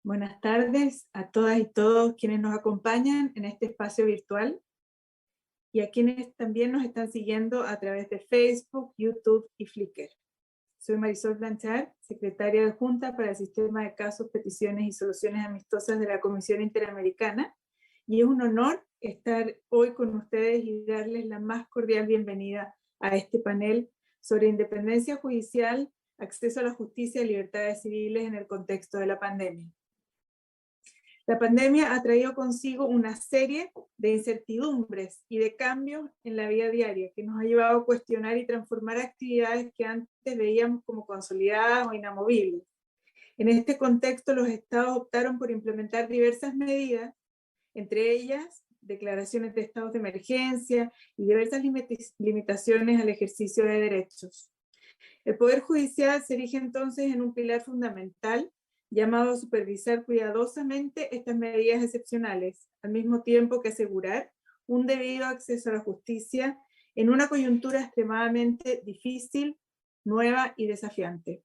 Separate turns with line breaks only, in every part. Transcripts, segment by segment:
Buenas tardes a todas y todos quienes nos acompañan en este espacio virtual y a quienes también nos están siguiendo a través de Facebook, YouTube y Flickr. Soy Marisol Blanchard, secretaria adjunta para el Sistema de Casos, Peticiones y Soluciones Amistosas de la Comisión Interamericana, y es un honor estar hoy con ustedes y darles la más cordial bienvenida a este panel sobre independencia judicial, acceso a la justicia y libertades civiles en el contexto de la pandemia. La pandemia ha traído consigo una serie de incertidumbres y de cambios en la vida diaria que nos ha llevado a cuestionar y transformar actividades que antes veíamos como consolidadas o inamovibles. En este contexto, los estados optaron por implementar diversas medidas, entre ellas declaraciones de estados de emergencia y diversas limitaciones al ejercicio de derechos. El Poder Judicial se erige entonces en un pilar fundamental llamado a supervisar cuidadosamente estas medidas excepcionales, al mismo tiempo que asegurar un debido acceso a la justicia en una coyuntura extremadamente difícil, nueva y desafiante.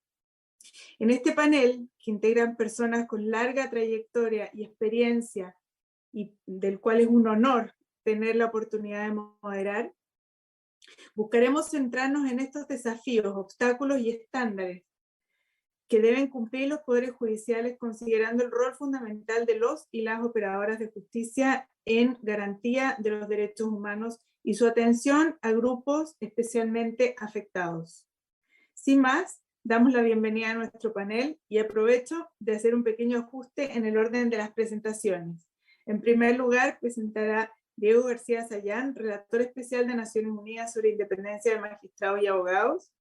En este panel, que integran personas con larga trayectoria y experiencia, y del cual es un honor tener la oportunidad de moderar, buscaremos centrarnos en estos desafíos, obstáculos y estándares que deben cumplir los poderes judiciales considerando el rol fundamental de los y las operadoras de justicia en garantía de los derechos humanos y su atención a grupos especialmente afectados. Sin más, damos la bienvenida a nuestro panel y aprovecho de hacer un pequeño ajuste en el orden de las presentaciones. En primer lugar, presentará Diego García Sayán, relator especial de Naciones Unidas sobre independencia de magistrados y abogados;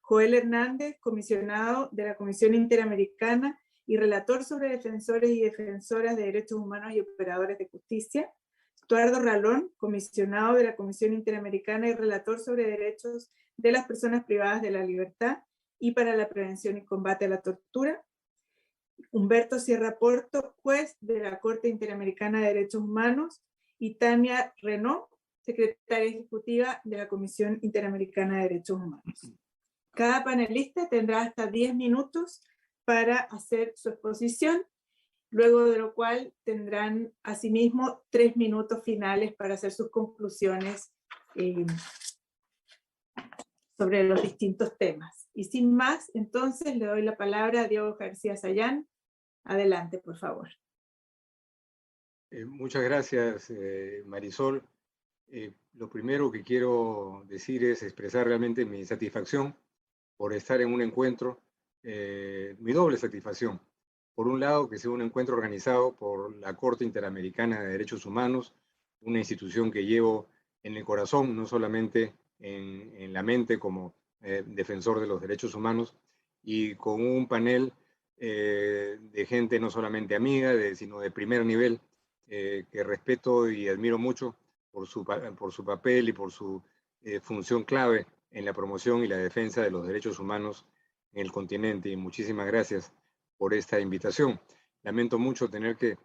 Joel Hernández, comisionado de la Comisión Interamericana y relator sobre defensores y defensoras de derechos humanos y operadores de justicia; Estuardo Ralón, comisionado de la Comisión Interamericana y relator sobre derechos de las personas privadas de la libertad y para la prevención y combate a la tortura; Humberto Sierra Porto, juez de la Corte Interamericana de Derechos Humanos; y Tania Renaud, secretaria ejecutiva de la Comisión Interamericana de Derechos Humanos. Cada panelista tendrá hasta 10 minutos para hacer su exposición, luego de lo cual tendrán asimismo 3 minutos finales para hacer sus conclusiones sobre los distintos temas. Y sin más, entonces le doy la palabra a Diego García Sayán. Adelante, por favor.
Muchas gracias, Marisol. Lo primero que quiero decir es expresar realmente mi satisfacción por estar en un encuentro, mi doble satisfacción. Por un lado, que sea un encuentro organizado por la Corte Interamericana de Derechos Humanos, una institución que llevo en el corazón, no solamente en la mente como defensor de los derechos humanos, y con un panel de gente no solamente amiga, sino de primer nivel, que respeto y admiro mucho por su papel y por su función clave en la promoción y la defensa de los derechos humanos en el continente. Y muchísimas gracias por esta invitación. Lamento mucho tener que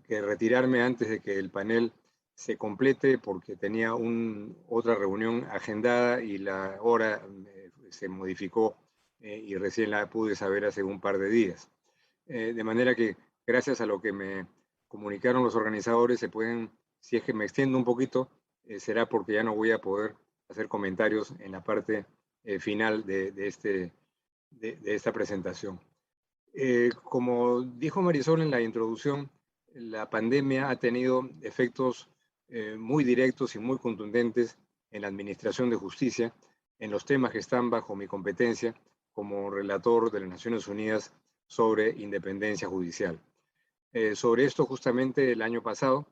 retirarme antes de que el panel se complete porque tenía otra reunión agendada y la hora se modificó y recién la pude saber hace un par de días. De manera que gracias a lo que me comunicaron los organizadores se pueden, si es que me extiendo un poquito, será porque ya no voy a poder hacer comentarios en la parte final de esta presentación. Como dijo Marisol en la introducción, la pandemia ha tenido efectos muy directos y muy contundentes en la administración de justicia, en los temas que están bajo mi competencia como relator de las Naciones Unidas sobre independencia judicial. Sobre esto, justamente el año pasado,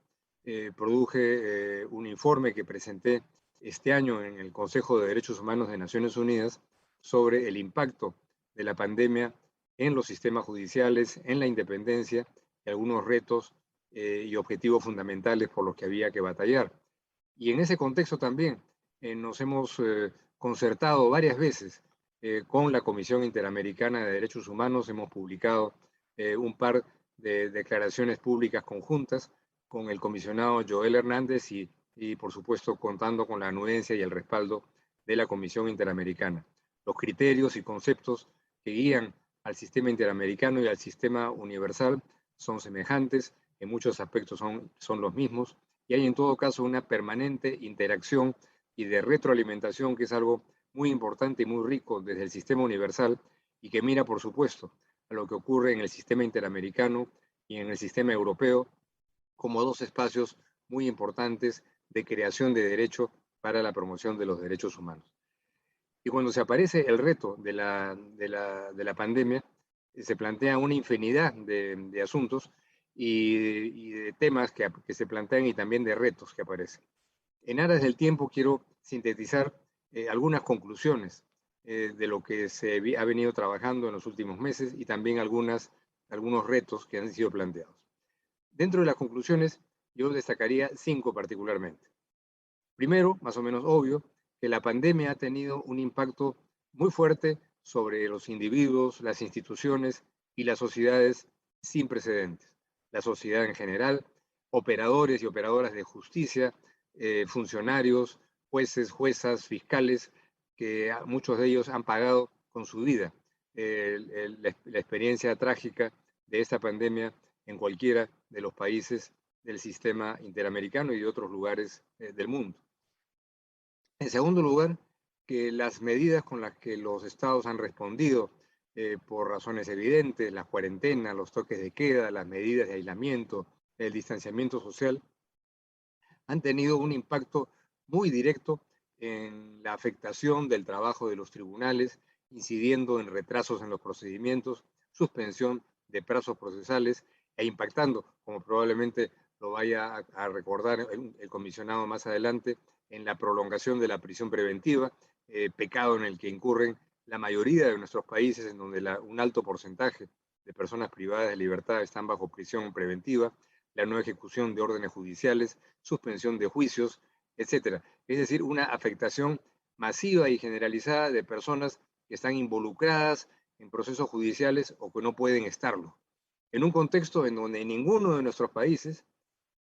produje un informe que presenté este año en el Consejo de Derechos Humanos de Naciones Unidas sobre el impacto de la pandemia en los sistemas judiciales, en la independencia y algunos retos y objetivos fundamentales por los que había que batallar. Y en ese contexto también nos hemos concertado varias veces con la Comisión Interamericana de Derechos Humanos. Hemos publicado un par de declaraciones públicas conjuntas con el comisionado Joel Hernández y por supuesto contando con la anuencia y el respaldo de la Comisión Interamericana. Los criterios y conceptos que guían al sistema interamericano y al sistema universal son semejantes, en muchos aspectos son los mismos, y hay en todo caso una permanente interacción y de retroalimentación, que es algo muy importante y muy rico desde el sistema universal, y que mira, por supuesto, a lo que ocurre en el sistema interamericano y en el sistema europeo como dos espacios muy importantes de creación de derecho para la promoción de los derechos humanos. Y cuando se aparece el reto de la pandemia, se plantea una infinidad de asuntos y de temas que se plantean y también de retos que aparecen. En aras del tiempo quiero sintetizar algunas conclusiones de lo que se ha venido trabajando en los últimos meses y también algunos retos que han sido planteados. Dentro de las conclusiones, yo destacaría 5 particularmente. Primero, más o menos obvio, que la pandemia ha tenido un impacto muy fuerte sobre los individuos, las instituciones y las sociedades sin precedentes. La sociedad en general, operadores y operadoras de justicia, funcionarios, jueces, juezas, fiscales, que muchos de ellos han pagado con su vida la experiencia trágica de esta pandemia en cualquiera de los países del sistema interamericano y de otros lugares del mundo. En segundo lugar, que las medidas con las que los estados han respondido por razones evidentes, la cuarentena, los toques de queda, las medidas de aislamiento, el distanciamiento social, han tenido un impacto muy directo en la afectación del trabajo de los tribunales, incidiendo en retrasos en los procedimientos, suspensión de plazos procesales e impactando, como probablemente lo vaya a recordar el comisionado más adelante, en la prolongación de la prisión preventiva, pecado en el que incurren la mayoría de nuestros países, en donde un alto porcentaje de personas privadas de libertad están bajo prisión preventiva, la no ejecución de órdenes judiciales, suspensión de juicios, etcétera. Es decir, una afectación masiva y generalizada de personas que están involucradas en procesos judiciales o que no pueden estarlo. En un contexto en donde en ninguno de nuestros países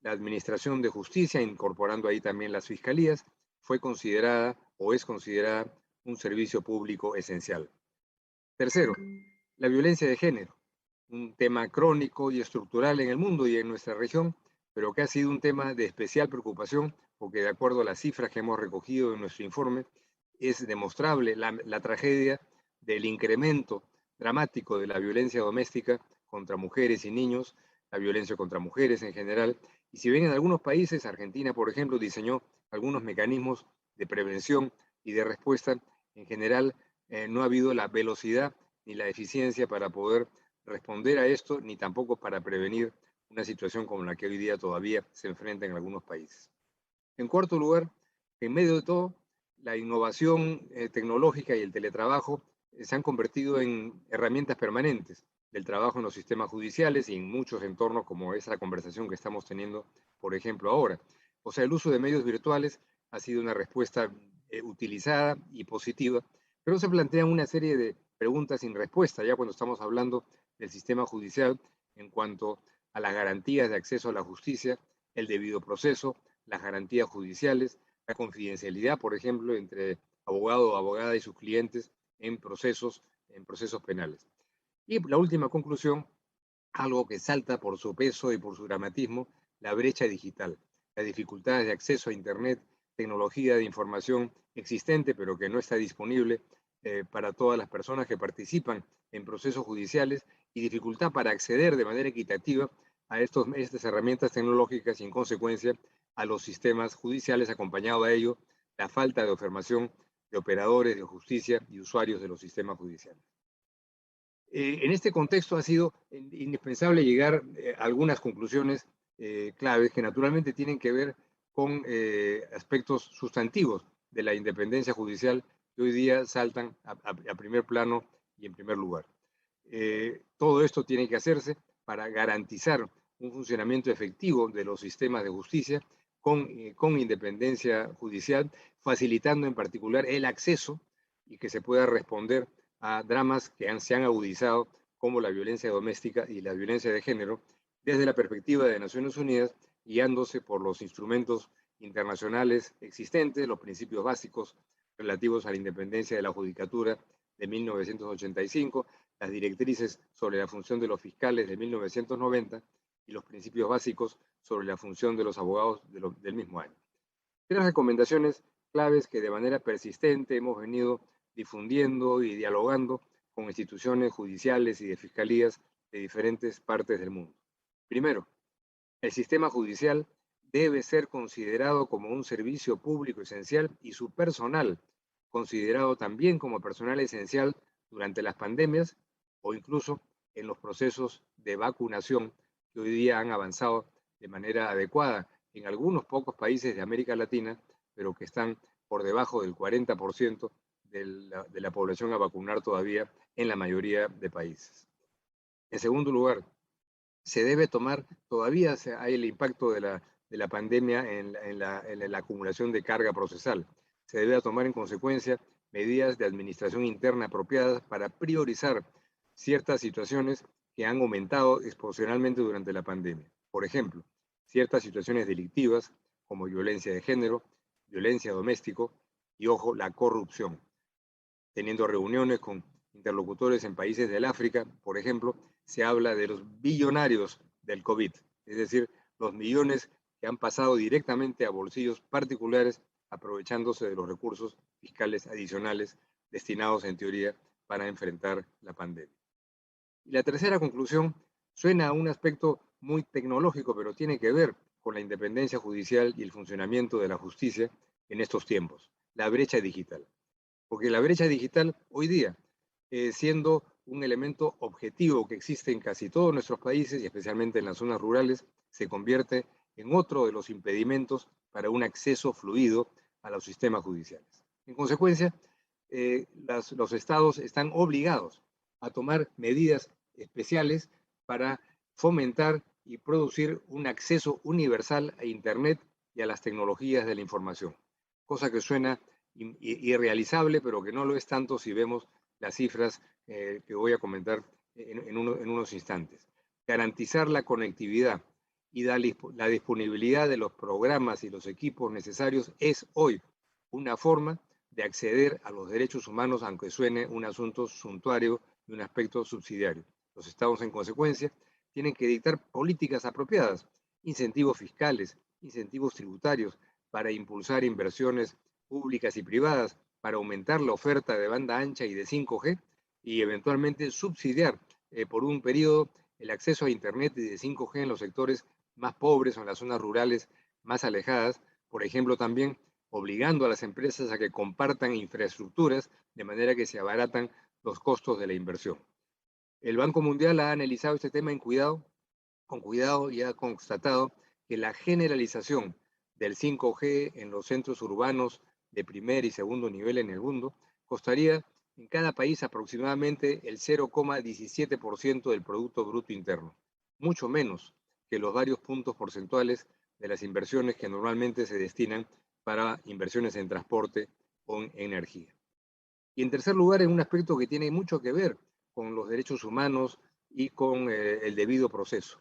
la administración de justicia, incorporando ahí también las fiscalías, fue considerada o es considerada un servicio público esencial. Tercero, la violencia de género, un tema crónico y estructural en el mundo y en nuestra región, pero que ha sido un tema de especial preocupación porque de acuerdo a las cifras que hemos recogido en nuestro informe, es demostrable la tragedia del incremento dramático de la violencia doméstica contra mujeres y niños, la violencia contra mujeres en general. Y si bien en algunos países, Argentina, por ejemplo, diseñó algunos mecanismos de prevención y de respuesta, en general no ha habido la velocidad ni la eficiencia para poder responder a esto, ni tampoco para prevenir una situación como la que hoy día todavía se enfrenta en algunos países. En cuarto lugar, en medio de todo, la innovación tecnológica y el teletrabajo se han convertido en herramientas permanentes del trabajo en los sistemas judiciales y en muchos entornos como esa conversación que estamos teniendo, por ejemplo, ahora. O sea, el uso de medios virtuales ha sido una respuesta utilizada y positiva, pero se plantean una serie de preguntas sin respuesta ya cuando estamos hablando del sistema judicial en cuanto a las garantías de acceso a la justicia, el debido proceso, las garantías judiciales, la confidencialidad, por ejemplo, entre abogado o abogada y sus clientes en procesos penales. Y la última conclusión, algo que salta por su peso y por su dramatismo, la brecha digital, las dificultades de acceso a Internet, tecnología de información existente, pero que no está disponible para todas las personas que participan en procesos judiciales y dificultad para acceder de manera equitativa a estas herramientas tecnológicas y en consecuencia a los sistemas judiciales, acompañado a ello la falta de formación de operadores de justicia y usuarios de los sistemas judiciales. En este contexto ha sido indispensable llegar a algunas conclusiones claves que naturalmente tienen que ver con aspectos sustantivos de la independencia judicial que hoy día saltan a primer plano y en primer lugar. Todo esto tiene que hacerse para garantizar un funcionamiento efectivo de los sistemas de justicia con independencia judicial, facilitando en particular el acceso y que se pueda responder a dramas que se han agudizado como la violencia doméstica y la violencia de género desde la perspectiva de Naciones Unidas, guiándose por los instrumentos internacionales existentes, los principios básicos relativos a la independencia de la judicatura, de 1985, las directrices sobre la función de los fiscales de 1990 y los principios básicos sobre la función de los abogados del mismo año. Tres recomendaciones claves que de manera persistente hemos venido difundiendo y dialogando con instituciones judiciales y de fiscalías de diferentes partes del mundo. Primero, el sistema judicial debe ser considerado como un servicio público esencial y su personal considerado también como personal esencial durante las pandemias o incluso en los procesos de vacunación que hoy día han avanzado de manera adecuada en algunos pocos países de América Latina, pero que están por debajo del 40% de la población a vacunar todavía en la mayoría de países. En segundo lugar, se debe tomar, todavía hay el impacto de la pandemia en la acumulación de carga procesal. Se debe tomar en consecuencia medidas de administración interna apropiadas para priorizar ciertas situaciones que han aumentado exponencialmente durante la pandemia. Por ejemplo, ciertas situaciones delictivas como violencia de género, violencia doméstica y, ojo, la corrupción. Teniendo reuniones con interlocutores en países del África, por ejemplo, se habla de los billonarios del COVID, es decir, los millones que han pasado directamente a bolsillos particulares aprovechándose de los recursos fiscales adicionales destinados en teoría para enfrentar la pandemia. Y la tercera conclusión suena a un aspecto muy tecnológico, pero tiene que ver con la independencia judicial y el funcionamiento de la justicia en estos tiempos, la brecha digital. Porque la brecha digital hoy día, siendo un elemento objetivo que existe en casi todos nuestros países y especialmente en las zonas rurales, se convierte en otro de los impedimentos para un acceso fluido a los sistemas judiciales. En consecuencia, los estados están obligados a tomar medidas especiales para fomentar y producir un acceso universal a Internet y a las tecnologías de la información, cosa que suena irrealizable, pero que no lo es tanto si vemos las cifras que voy a comentar en unos instantes. Garantizar la conectividad y la disponibilidad de los programas y los equipos necesarios es hoy una forma de acceder a los derechos humanos, aunque suene un asunto suntuario y un aspecto subsidiario. Los estados, en consecuencia, tienen que dictar políticas apropiadas, incentivos fiscales, incentivos tributarios para impulsar inversiones públicas y privadas, para aumentar la oferta de banda ancha y de 5G y eventualmente subsidiar por un periodo el acceso a Internet y de 5G en los sectores más pobres o en las zonas rurales más alejadas, por ejemplo, también obligando a las empresas a que compartan infraestructuras de manera que se abaratan los costos de la inversión. El Banco Mundial ha analizado este tema con cuidado y ha constatado que la generalización del 5G en los centros urbanos de primer y segundo nivel en el mundo costaría en cada país aproximadamente el 0,17% del Producto Bruto Interno, mucho menos que los varios puntos porcentuales de las inversiones que normalmente se destinan para inversiones en transporte o en energía. Y en tercer lugar, en un aspecto que tiene mucho que ver con los derechos humanos y con el debido proceso.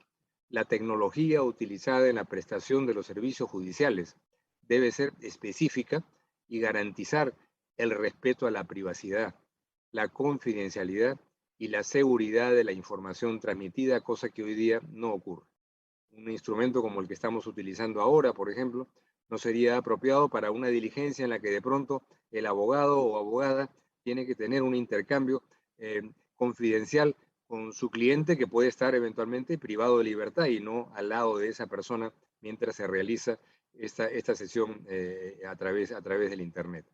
La tecnología utilizada en la prestación de los servicios judiciales debe ser específica y garantizar el respeto a la privacidad, la confidencialidad y la seguridad de la información transmitida, cosa que hoy día no ocurre. Un instrumento como el que estamos utilizando ahora, por ejemplo, no sería apropiado para una diligencia en la que de pronto el abogado o abogada tiene que tener un intercambio confidencial con su cliente que puede estar eventualmente privado de libertad y no al lado de esa persona mientras se realiza esta sesión a través del Internet.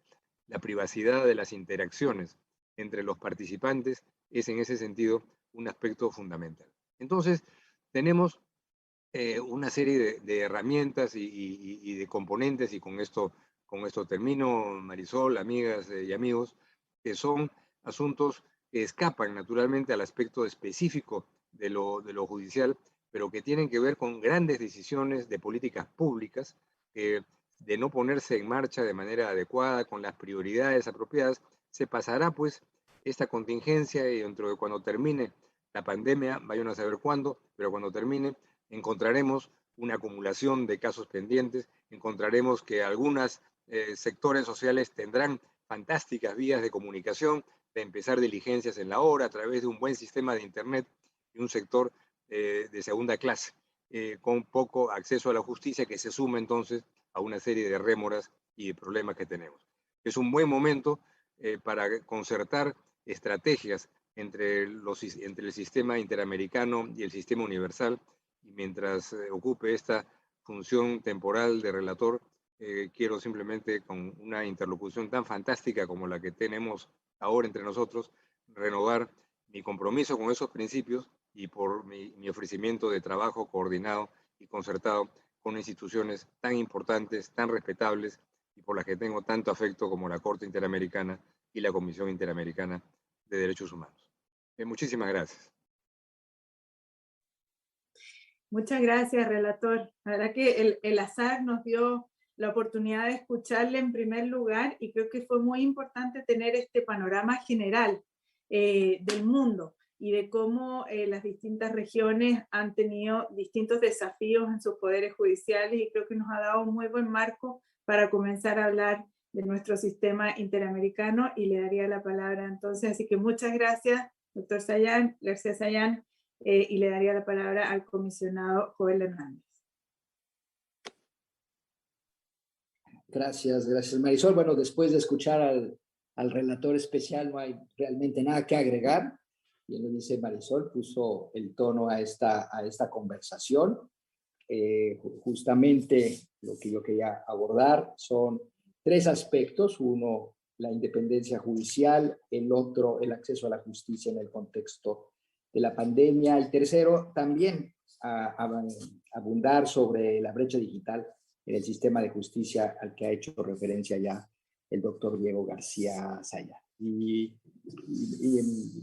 La privacidad de las interacciones entre los participantes es en ese sentido un aspecto fundamental. Entonces, tenemos una serie de herramientas y de componentes, y con esto termino, Marisol, amigas y amigos, que son asuntos que escapan naturalmente al aspecto específico de lo judicial, pero que tienen que ver con grandes decisiones de políticas públicas, de no ponerse en marcha de manera adecuada, con las prioridades apropiadas, se pasará pues esta contingencia y dentro de cuando termine la pandemia, vayan a saber cuándo, pero cuando termine, encontraremos una acumulación de casos pendientes, encontraremos que algunos sectores sociales tendrán fantásticas vías de comunicación, de empezar diligencias en la hora a través de un buen sistema de Internet y un sector de segunda clase, con poco acceso a la justicia que se suma entonces a una serie de rémoras y de problemas que tenemos. Es un buen momento para concertar estrategias entre el sistema interamericano y el sistema universal, y mientras ocupe esta función temporal de relator, quiero simplemente, con una interlocución tan fantástica como la que tenemos ahora entre nosotros, renovar mi compromiso con esos principios y por mi ofrecimiento de trabajo coordinado y concertado con instituciones tan importantes, tan respetables y por las que tengo tanto afecto como la Corte Interamericana y la Comisión Interamericana de Derechos Humanos. Muchísimas gracias.
Muchas gracias, relator. La verdad que el azar nos dio la oportunidad de escucharle en primer lugar y creo que fue muy importante tener este panorama general del mundo y de cómo las distintas regiones han tenido distintos desafíos en sus poderes judiciales, y creo que nos ha dado un muy buen marco para comenzar a hablar de nuestro sistema interamericano, y le daría la palabra entonces. Así que muchas gracias, doctor Sayán, García Sayán, y le daría la palabra al comisionado Joel Hernández.
Gracias Marisol. Bueno, después de escuchar al relator especial no hay realmente nada que agregar. Bien lo dice Marisol, puso el tono a esta conversación. Justamente lo que yo quería abordar son tres aspectos. Uno, la independencia judicial; el otro, el acceso a la justicia en el contexto de la pandemia; el tercero, también abundar sobre la brecha digital en el sistema de justicia al que ha hecho referencia ya el doctor Diego García Sayán. Y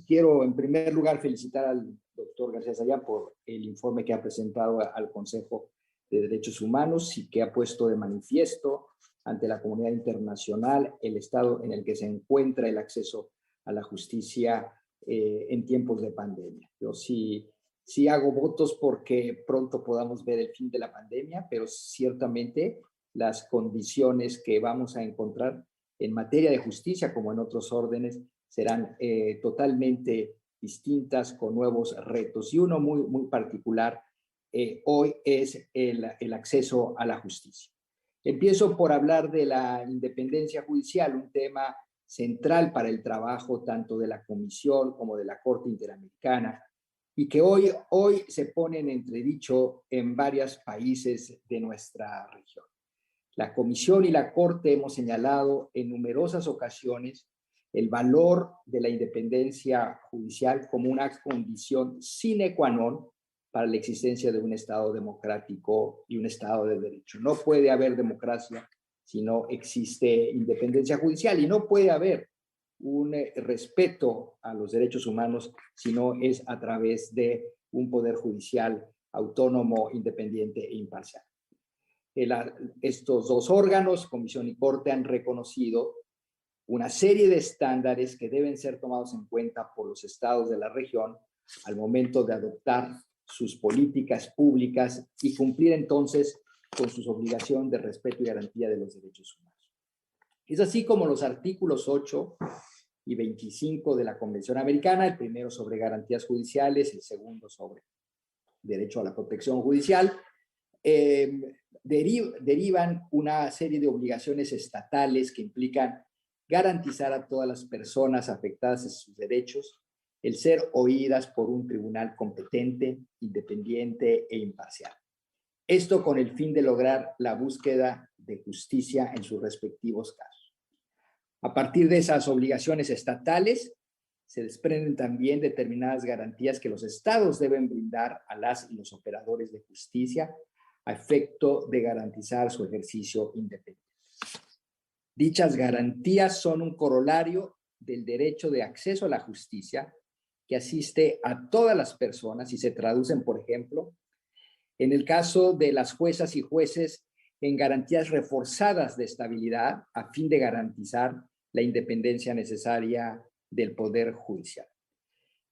quiero en primer lugar felicitar al doctor García Sayán por el informe que ha presentado al Consejo de Derechos Humanos y que ha puesto de manifiesto ante la comunidad internacional el estado en el que se encuentra el acceso a la justicia en tiempos de pandemia. Yo sí hago votos porque pronto podamos ver el fin de la pandemia, pero ciertamente las condiciones que vamos a encontrar en materia de justicia, como en otros órdenes, serán totalmente distintas, con nuevos retos. Y uno muy particular hoy es el acceso a la justicia. Empiezo por hablar de la independencia judicial, un tema central para el trabajo tanto de la Comisión como de la Corte Interamericana, y que hoy se pone en entredicho en varios países de nuestra región. La Comisión y la Corte hemos señalado en numerosas ocasiones el valor de la independencia judicial como una condición sine qua non para la existencia de un Estado democrático y un Estado de derecho. No puede haber democracia si no existe independencia judicial, y no puede haber un respeto a los derechos humanos si no es a través de un poder judicial autónomo, independiente e imparcial. Estos dos órganos, Comisión y Corte, han reconocido una serie de estándares que deben ser tomados en cuenta por los estados de la región al momento de adoptar sus políticas públicas y cumplir entonces con sus obligaciones de respeto y garantía de los derechos humanos. Es así como los artículos 8 y 25 de la Convención Americana, el primero sobre garantías judiciales, el segundo sobre derecho a la protección judicial, derivan una serie de obligaciones estatales que implican garantizar a todas las personas afectadas en sus derechos el ser oídas por un tribunal competente, independiente e imparcial. Esto con el fin de lograr la búsqueda de justicia en sus respectivos casos. A partir de esas obligaciones estatales, se desprenden también determinadas garantías que los estados deben brindar a las y los operadores de justicia a efecto de garantizar su ejercicio independiente. Dichas garantías son un corolario del derecho de acceso a la justicia que asiste a todas las personas y se traducen, por ejemplo, en el caso de las juezas y jueces, en garantías reforzadas de estabilidad a fin de garantizar la independencia necesaria del Poder Judicial.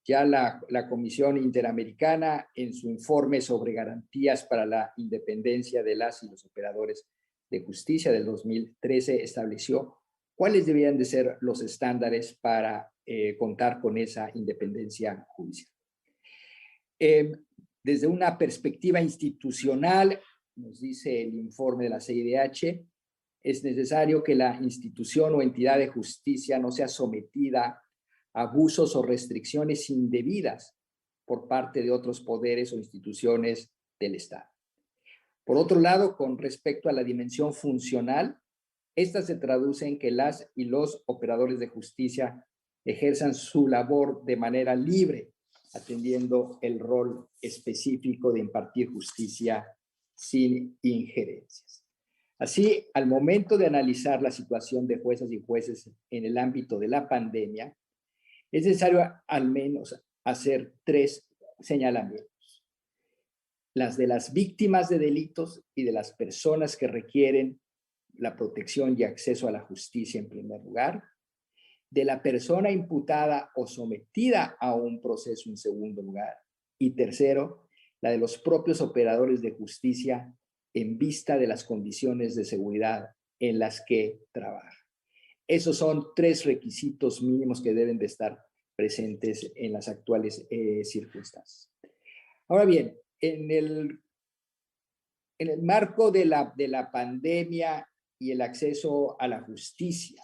Ya la Comisión Interamericana, en su informe sobre garantías para la independencia de las y los operadores de justicia del 2013, estableció cuáles debían de ser los estándares para contar con esa independencia judicial. Desde una perspectiva institucional, nos dice el informe de la CIDH, es necesario que la institución o entidad de justicia no sea sometida a abusos o restricciones indebidas por parte de otros poderes o instituciones del Estado. Por otro lado, con respecto a la dimensión funcional, esta se traduce en que las y los operadores de justicia ejerzan su labor de manera libre, atendiendo el rol específico de impartir justicia sin injerencias. Así, al momento de analizar la situación de juezas y jueces en el ámbito de la pandemia, es necesario al menos hacer 3 señalamientos. Las de las víctimas de delitos y de las personas que requieren la protección y acceso a la justicia en primer lugar, de la persona imputada o sometida a un proceso en segundo lugar, y tercero, la de los propios operadores de justicia en vista de las condiciones de seguridad en las que trabaja. Esos son 3 requisitos mínimos que deben de estar presentes en las actuales circunstancias. Ahora bien, en el marco de la pandemia y el acceso a la justicia,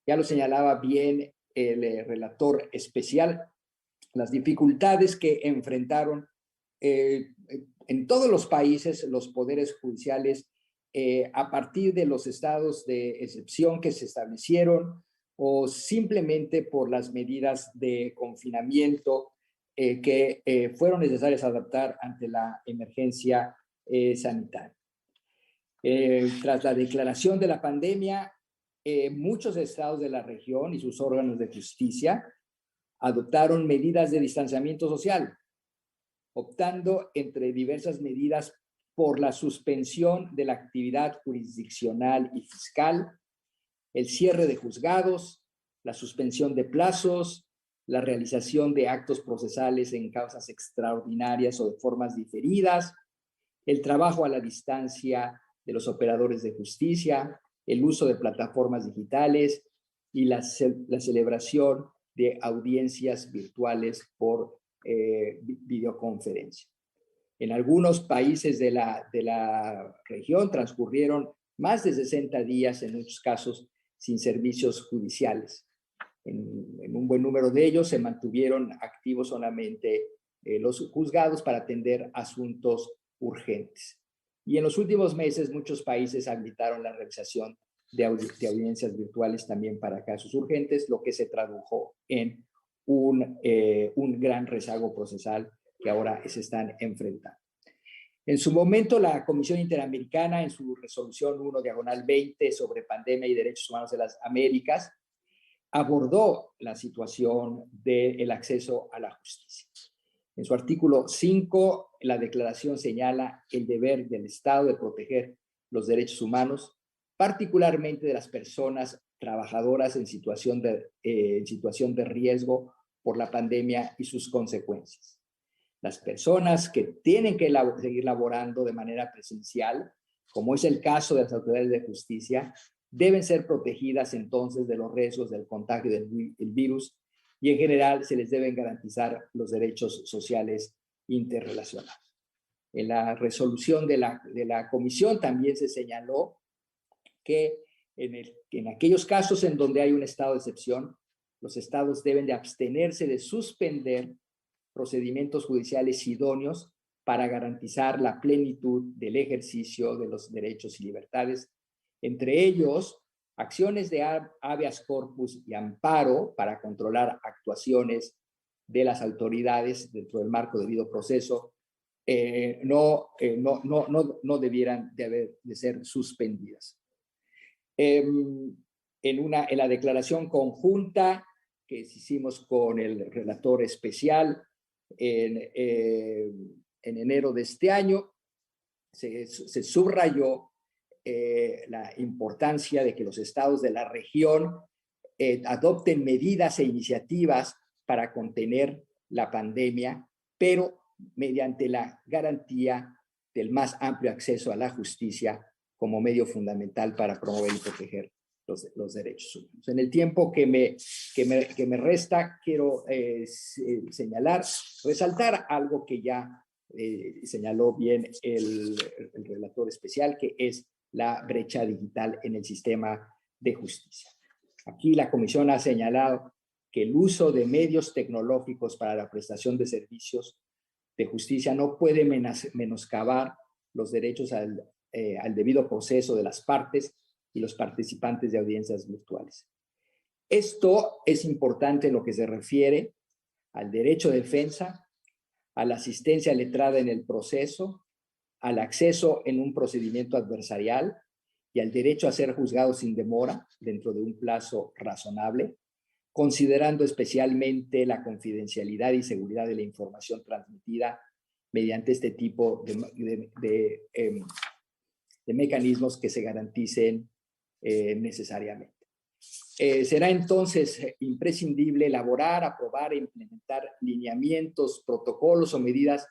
ya lo señalaba bien el relator especial, las dificultades que enfrentaron en todos los países los poderes judiciales a partir de los estados de excepción que se establecieron o simplemente por las medidas de confinamiento que fueron necesarias adaptar ante la emergencia sanitaria. Tras la declaración de la pandemia, muchos estados de la región y sus órganos de justicia adoptaron medidas de distanciamiento social, optando entre diversas medidas por la suspensión de la actividad jurisdiccional y fiscal, el cierre de juzgados, la suspensión de plazos, la realización de actos procesales en causas extraordinarias o de formas diferidas, el trabajo a la distancia de los operadores de justicia, el uso de plataformas digitales y la celebración de audiencias virtuales por videoconferencia. En algunos países de la región transcurrieron más de 60 días, en muchos casos, sin servicios judiciales. En un buen número de ellos se mantuvieron activos solamente los juzgados para atender asuntos urgentes. Y en los últimos meses muchos países habilitaron la realización de audiencias virtuales también para casos urgentes, lo que se tradujo en un gran rezago procesal que ahora se están enfrentando. En su momento, la Comisión Interamericana, en su resolución 1/20 sobre pandemia y derechos humanos de las Américas, abordó la situación del acceso a la justicia. En su artículo 5, la declaración señala el deber del Estado de proteger los derechos humanos, particularmente de las personas trabajadoras en situación de riesgo por la pandemia y sus consecuencias. Las personas que tienen que seguir laborando de manera presencial, como es el caso de las autoridades de justicia, deben ser protegidas entonces de los riesgos del contagio del virus y en general se les deben garantizar los derechos sociales interrelacionados. En la resolución de la comisión también se señaló que en aquellos casos en donde hay un estado de excepción, los estados deben de abstenerse de suspender procedimientos judiciales idóneos para garantizar la plenitud del ejercicio de los derechos y libertades, entre ellos acciones de habeas corpus y amparo para controlar actuaciones de las autoridades dentro del marco de debido proceso, no debieran de ser suspendidas. En la declaración conjunta que hicimos con el relator especial en enero de este año, se subrayó la importancia de que los estados de la región adopten medidas e iniciativas para contener la pandemia, pero mediante la garantía del más amplio acceso a la justicia como medio fundamental para promover y proteger los derechos humanos. En el tiempo que me resta, quiero resaltar algo que ya señaló bien el relator especial, que es la brecha digital en el sistema de justicia. Aquí la Comisión ha señalado que el uso de medios tecnológicos para la prestación de servicios de justicia no puede menoscabar los derechos al debido proceso de las partes y los participantes de audiencias virtuales. Esto es importante en lo que se refiere al derecho de defensa, a la asistencia letrada en el proceso, al acceso en un procedimiento adversarial y al derecho a ser juzgado sin demora dentro de un plazo razonable, considerando especialmente la confidencialidad y seguridad de la información transmitida mediante este tipo de mecanismos que se garanticen necesariamente. Será entonces imprescindible elaborar, aprobar e implementar lineamientos, protocolos o medidas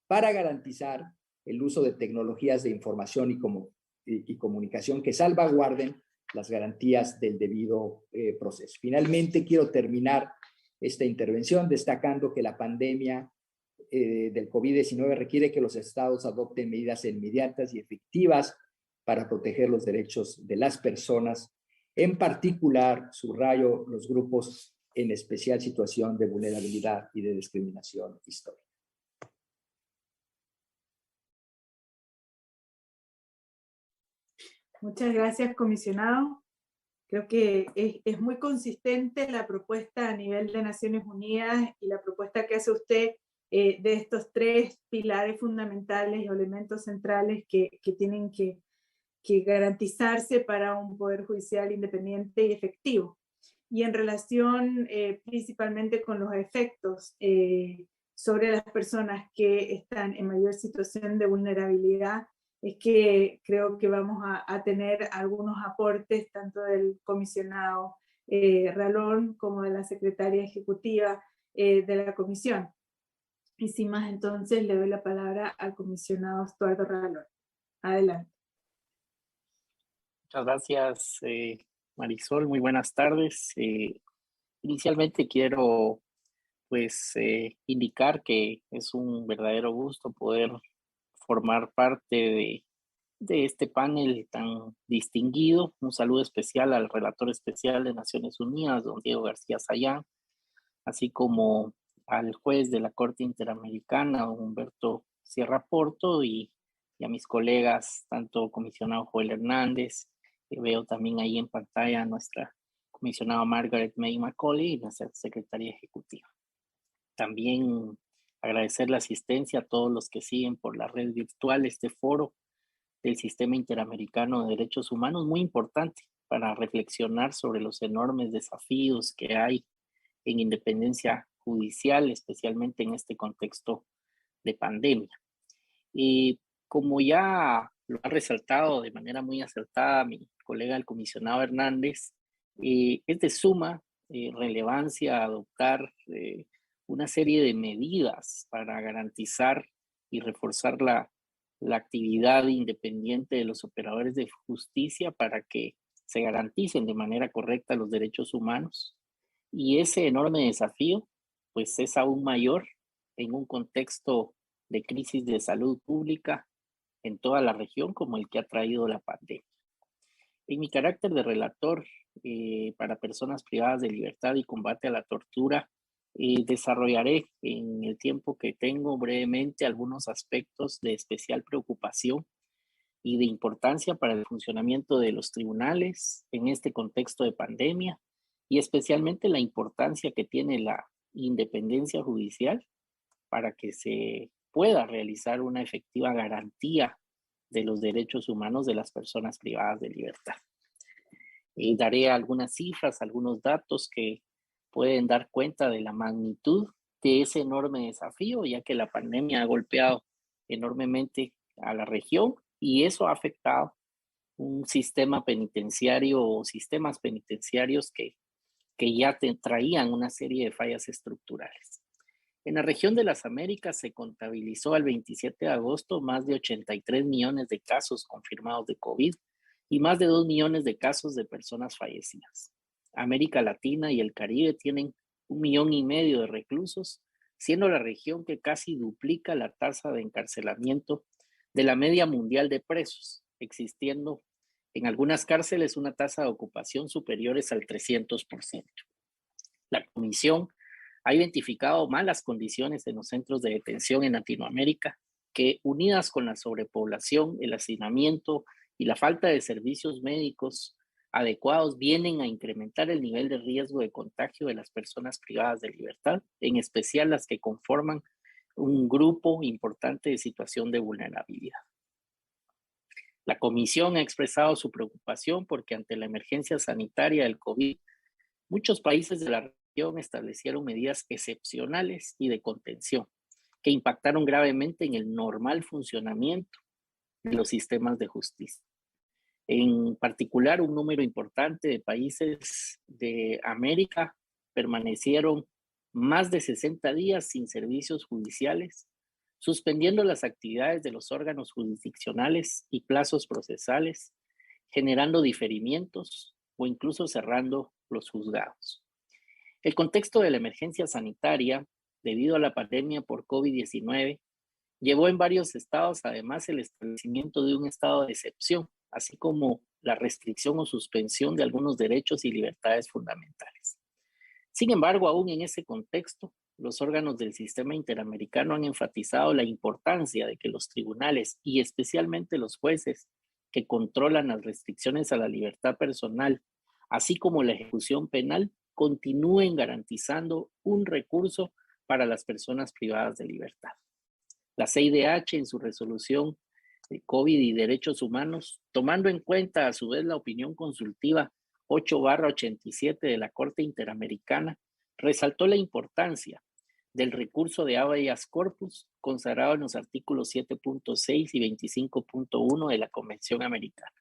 para garantizar el uso de tecnologías de información y comunicación que salvaguarden las garantías del debido proceso. Finalmente, quiero terminar esta intervención destacando que la pandemia del COVID-19 requiere que los estados adopten medidas inmediatas y efectivas para proteger los derechos de las personas. En particular, subrayo los grupos en especial situación de vulnerabilidad y de discriminación histórica.
Muchas gracias, comisionado. Creo que es muy consistente la propuesta a nivel de Naciones Unidas y la propuesta que hace usted de estos tres pilares fundamentales o elementos centrales que tienen que garantizarse para un poder judicial independiente y efectivo. Y en relación principalmente con los efectos sobre las personas que están en mayor situación de vulnerabilidad, es que creo que vamos a tener algunos aportes tanto del comisionado Ralón como de la secretaria ejecutiva de la comisión. Y sin más, entonces le doy la palabra al comisionado Estuardo Ralón. Adelante.
Muchas gracias, Marisol. Muy buenas tardes. Inicialmente quiero indicar que es un verdadero gusto poder formar parte de este panel tan distinguido. Un saludo especial al relator especial de Naciones Unidas, don Diego García Sayán, así como al juez de la Corte Interamericana, don Humberto Sierra Porto, y a mis colegas, tanto comisionado Joel Hernández, que veo también ahí en pantalla a nuestra comisionada Margaret May Macaulay y nuestra secretaria ejecutiva. También agradecer la asistencia a todos los que siguen por la red virtual este foro del Sistema Interamericano de Derechos Humanos, muy importante para reflexionar sobre los enormes desafíos que hay en independencia judicial, especialmente en este contexto de pandemia. Y como ya lo ha resaltado de manera muy acertada mi colega el comisionado Hernández, es de suma relevancia adoptar una serie de medidas para garantizar y reforzar la actividad independiente de los operadores de justicia para que se garanticen de manera correcta los derechos humanos. Y ese enorme desafío, pues es aún mayor en un contexto de crisis de salud pública en toda la región como el que ha traído la pandemia. En mi carácter de relator para personas privadas de libertad y combate a la tortura, desarrollaré en el tiempo que tengo brevemente algunos aspectos de especial preocupación y de importancia para el funcionamiento de los tribunales en este contexto de pandemia, y especialmente la importancia que tiene la independencia judicial para que se pueda realizar una efectiva garantía de los derechos humanos de las personas privadas de libertad. Daré algunas cifras, algunos datos que pueden dar cuenta de la magnitud de ese enorme desafío, ya que la pandemia ha golpeado enormemente a la región y eso ha afectado un sistema penitenciario o sistemas penitenciarios que ya traían una serie de fallas estructurales. En la región de las Américas se contabilizó al 27 de agosto más de 83 millones de casos confirmados de COVID y más de 2 millones de casos de personas fallecidas. América Latina y el Caribe tienen 1,5 millones de reclusos, siendo la región que casi duplica la tasa de encarcelamiento de la media mundial de presos, existiendo en algunas cárceles una tasa de ocupación superiores al 300%. La Comisión ha identificado malas condiciones en los centros de detención en Latinoamérica que, unidas con la sobrepoblación, el hacinamiento y la falta de servicios médicos adecuados, vienen a incrementar el nivel de riesgo de contagio de las personas privadas de libertad, en especial las que conforman un grupo importante de situación de vulnerabilidad. La Comisión ha expresado su preocupación porque ante la emergencia sanitaria del COVID, muchos países de la región establecieron medidas excepcionales y de contención que impactaron gravemente en el normal funcionamiento de los sistemas de justicia. En particular, un número importante de países de América permanecieron más de 60 días sin servicios judiciales, suspendiendo las actividades de los órganos jurisdiccionales y plazos procesales, generando diferimientos o incluso cerrando los juzgados. El contexto de la emergencia sanitaria, debido a la pandemia por COVID-19, llevó en varios estados además el establecimiento de un estado de excepción, así como la restricción o suspensión de algunos derechos y libertades fundamentales. Sin embargo, aún en ese contexto, los órganos del sistema interamericano han enfatizado la importancia de que los tribunales y especialmente los jueces que controlan las restricciones a la libertad personal, así como la ejecución penal, continúen garantizando un recurso para las personas privadas de libertad. La CIDH, en su resolución de COVID y Derechos Humanos, tomando en cuenta a su vez la opinión consultiva 8/87 de la Corte Interamericana, resaltó la importancia del recurso de habeas corpus consagrado en los artículos 7.6 y 25.1 de la Convención Americana.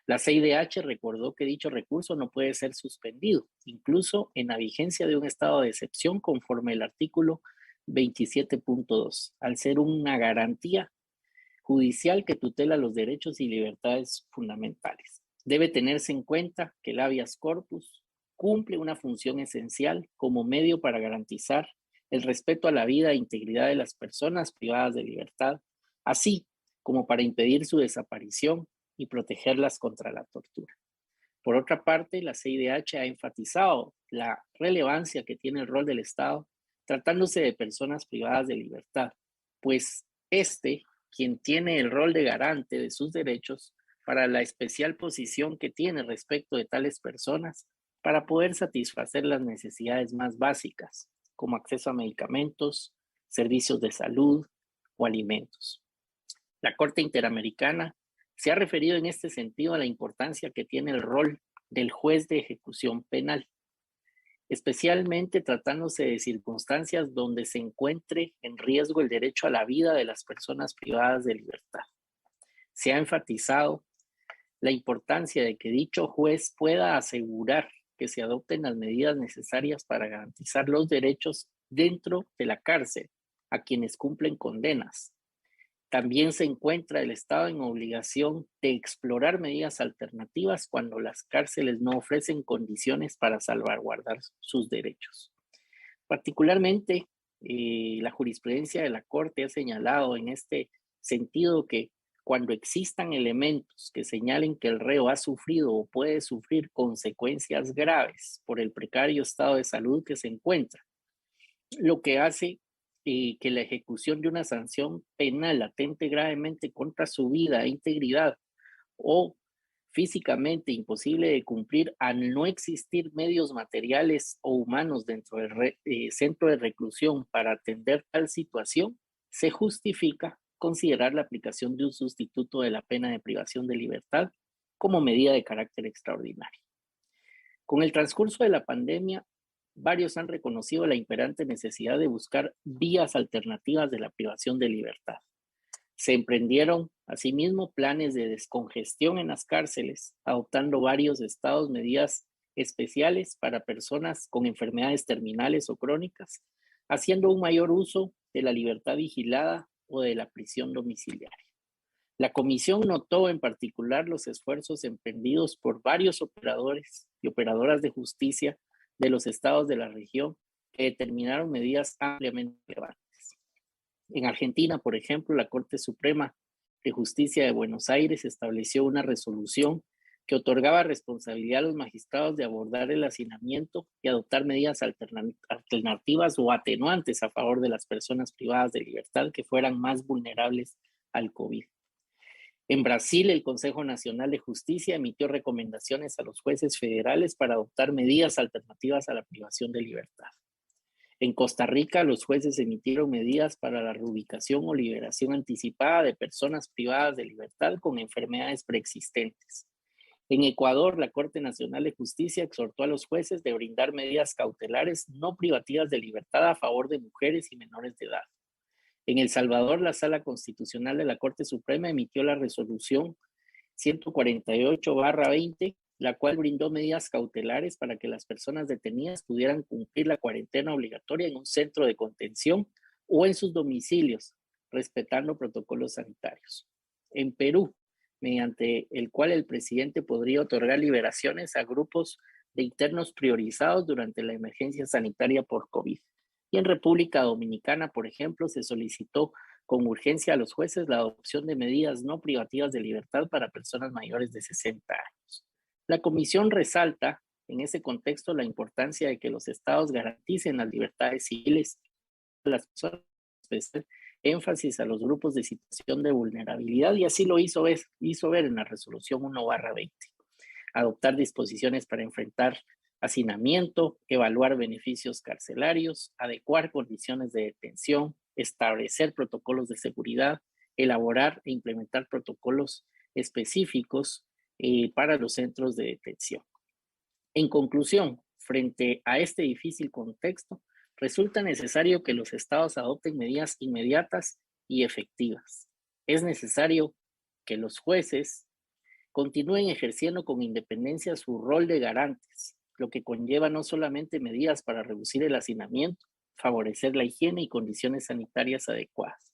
La CIDH recordó que dicho recurso no puede ser suspendido, incluso en la vigencia de un estado de excepción conforme el artículo 27.2, al ser una garantía judicial que tutela los derechos y libertades fundamentales. Debe tenerse en cuenta que el habeas corpus cumple una función esencial como medio para garantizar el respeto a la vida e integridad de las personas privadas de libertad, así como para impedir su desaparición y protegerlas contra la tortura. Por otra parte, la CIDH ha enfatizado la relevancia que tiene el rol del Estado tratándose de personas privadas de libertad, pues quien tiene el rol de garante de sus derechos para la especial posición que tiene respecto de tales personas para poder satisfacer las necesidades más básicas, como acceso a medicamentos, servicios de salud o alimentos. La Corte Interamericana se ha referido en este sentido a la importancia que tiene el rol del juez de ejecución penal, especialmente tratándose de circunstancias donde se encuentre en riesgo el derecho a la vida de las personas privadas de libertad. Se ha enfatizado la importancia de que dicho juez pueda asegurar que se adopten las medidas necesarias para garantizar los derechos dentro de la cárcel a quienes cumplen condenas. También se encuentra el Estado en obligación de explorar medidas alternativas cuando las cárceles no ofrecen condiciones para salvaguardar sus derechos. Particularmente, la jurisprudencia de la Corte ha señalado en este sentido que cuando existan elementos que señalen que el reo ha sufrido o puede sufrir consecuencias graves por el precario estado de salud que se encuentra, lo que hace que la ejecución de una sanción penal atente gravemente contra su vida e integridad o físicamente imposible de cumplir al no existir medios materiales o humanos dentro del centro de reclusión para atender tal situación, se justifica considerar la aplicación de un sustituto de la pena de privación de libertad como medida de carácter extraordinario. Con el transcurso de la pandemia, varios han reconocido la imperante necesidad de buscar vías alternativas de la privación de libertad. Se emprendieron, asimismo, planes de descongestión en las cárceles, adoptando varios estados medidas especiales para personas con enfermedades terminales o crónicas, haciendo un mayor uso de la libertad vigilada o de la prisión domiciliaria. La comisión notó en particular los esfuerzos emprendidos por varios operadores y operadoras de justicia de los estados de la región que determinaron medidas ampliamente relevantes. En Argentina, por ejemplo, la Corte Suprema de Justicia de Buenos Aires estableció una resolución que otorgaba responsabilidad a los magistrados de abordar el hacinamiento y adoptar medidas alternativas o atenuantes a favor de las personas privadas de libertad que fueran más vulnerables al COVID. En Brasil, el Consejo Nacional de Justicia emitió recomendaciones a los jueces federales para adoptar medidas alternativas a la privación de libertad. En Costa Rica, los jueces emitieron medidas para la reubicación o liberación anticipada de personas privadas de libertad con enfermedades preexistentes. En Ecuador, la Corte Nacional de Justicia exhortó a los jueces de brindar medidas cautelares no privativas de libertad a favor de mujeres y menores de edad. En El Salvador, la Sala Constitucional de la Corte Suprema emitió la resolución 148/20, la cual brindó medidas cautelares para que las personas detenidas pudieran cumplir la cuarentena obligatoria en un centro de contención o en sus domicilios, respetando protocolos sanitarios. En Perú, mediante el cual el presidente podría otorgar liberaciones a grupos de internos priorizados durante la emergencia sanitaria por COVID. Y en República Dominicana, por ejemplo, se solicitó con urgencia a los jueces la adopción de medidas no privativas de libertad para personas mayores de 60 años. La comisión resalta en ese contexto la importancia de que los estados garanticen las libertades civiles a las personas, especial énfasis a los grupos de situación de vulnerabilidad, y así lo hizo ver en la resolución 1/20. Adoptar disposiciones para enfrentar hacinamiento, evaluar beneficios carcelarios, adecuar condiciones de detención, establecer protocolos de seguridad, elaborar e implementar protocolos específicos para los centros de detención. En conclusión, frente a este difícil contexto, resulta necesario que los estados adopten medidas inmediatas y efectivas. Es necesario que los jueces continúen ejerciendo con independencia su rol de garantes, lo que conlleva no solamente medidas para reducir el hacinamiento, favorecer la higiene y condiciones sanitarias adecuadas.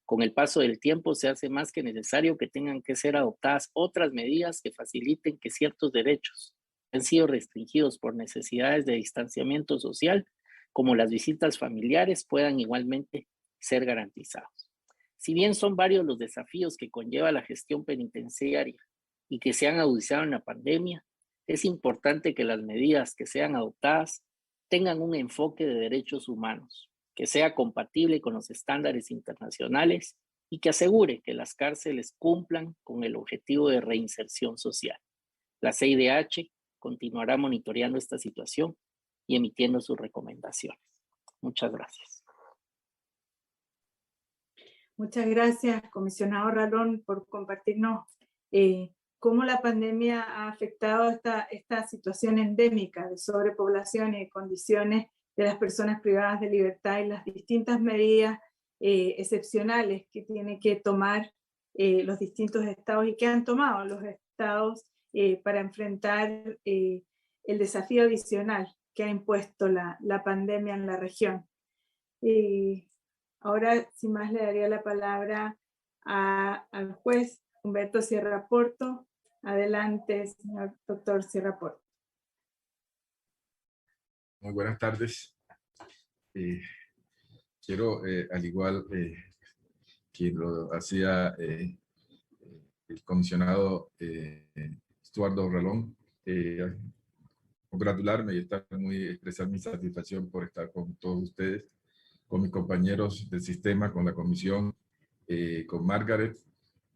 Con el paso del tiempo se hace más que necesario que tengan que ser adoptadas otras medidas que faciliten que ciertos derechos han sido restringidos por necesidades de distanciamiento social, como las visitas familiares, puedan igualmente ser garantizados. Si bien son varios los desafíos que conlleva la gestión penitenciaria y que se han agudizado en la pandemia, es importante que las medidas que sean adoptadas tengan un enfoque de derechos humanos, que sea compatible con los estándares internacionales y que asegure que las cárceles cumplan con el objetivo de reinserción social. La CIDH continuará monitoreando esta situación y emitiendo sus recomendaciones. Muchas gracias.
Muchas gracias, comisionado Ralón, por compartirnos cómo la pandemia ha afectado esta situación endémica de sobrepoblación y de condiciones de las personas privadas de libertad y las distintas medidas excepcionales que tienen que tomar los distintos estados y que han tomado los estados para enfrentar el desafío adicional que ha impuesto la pandemia en la región. Ahora, sin más, le daría la palabra al juez Humberto Sierra Porto. Adelante, señor doctor Sierra Porto.
Muy buenas tardes. Quiero, al igual que lo hacía el comisionado Estuardo Ralón, congratularme y expresar mi satisfacción por estar con todos ustedes, con mis compañeros del sistema, con la comisión, con Margaret,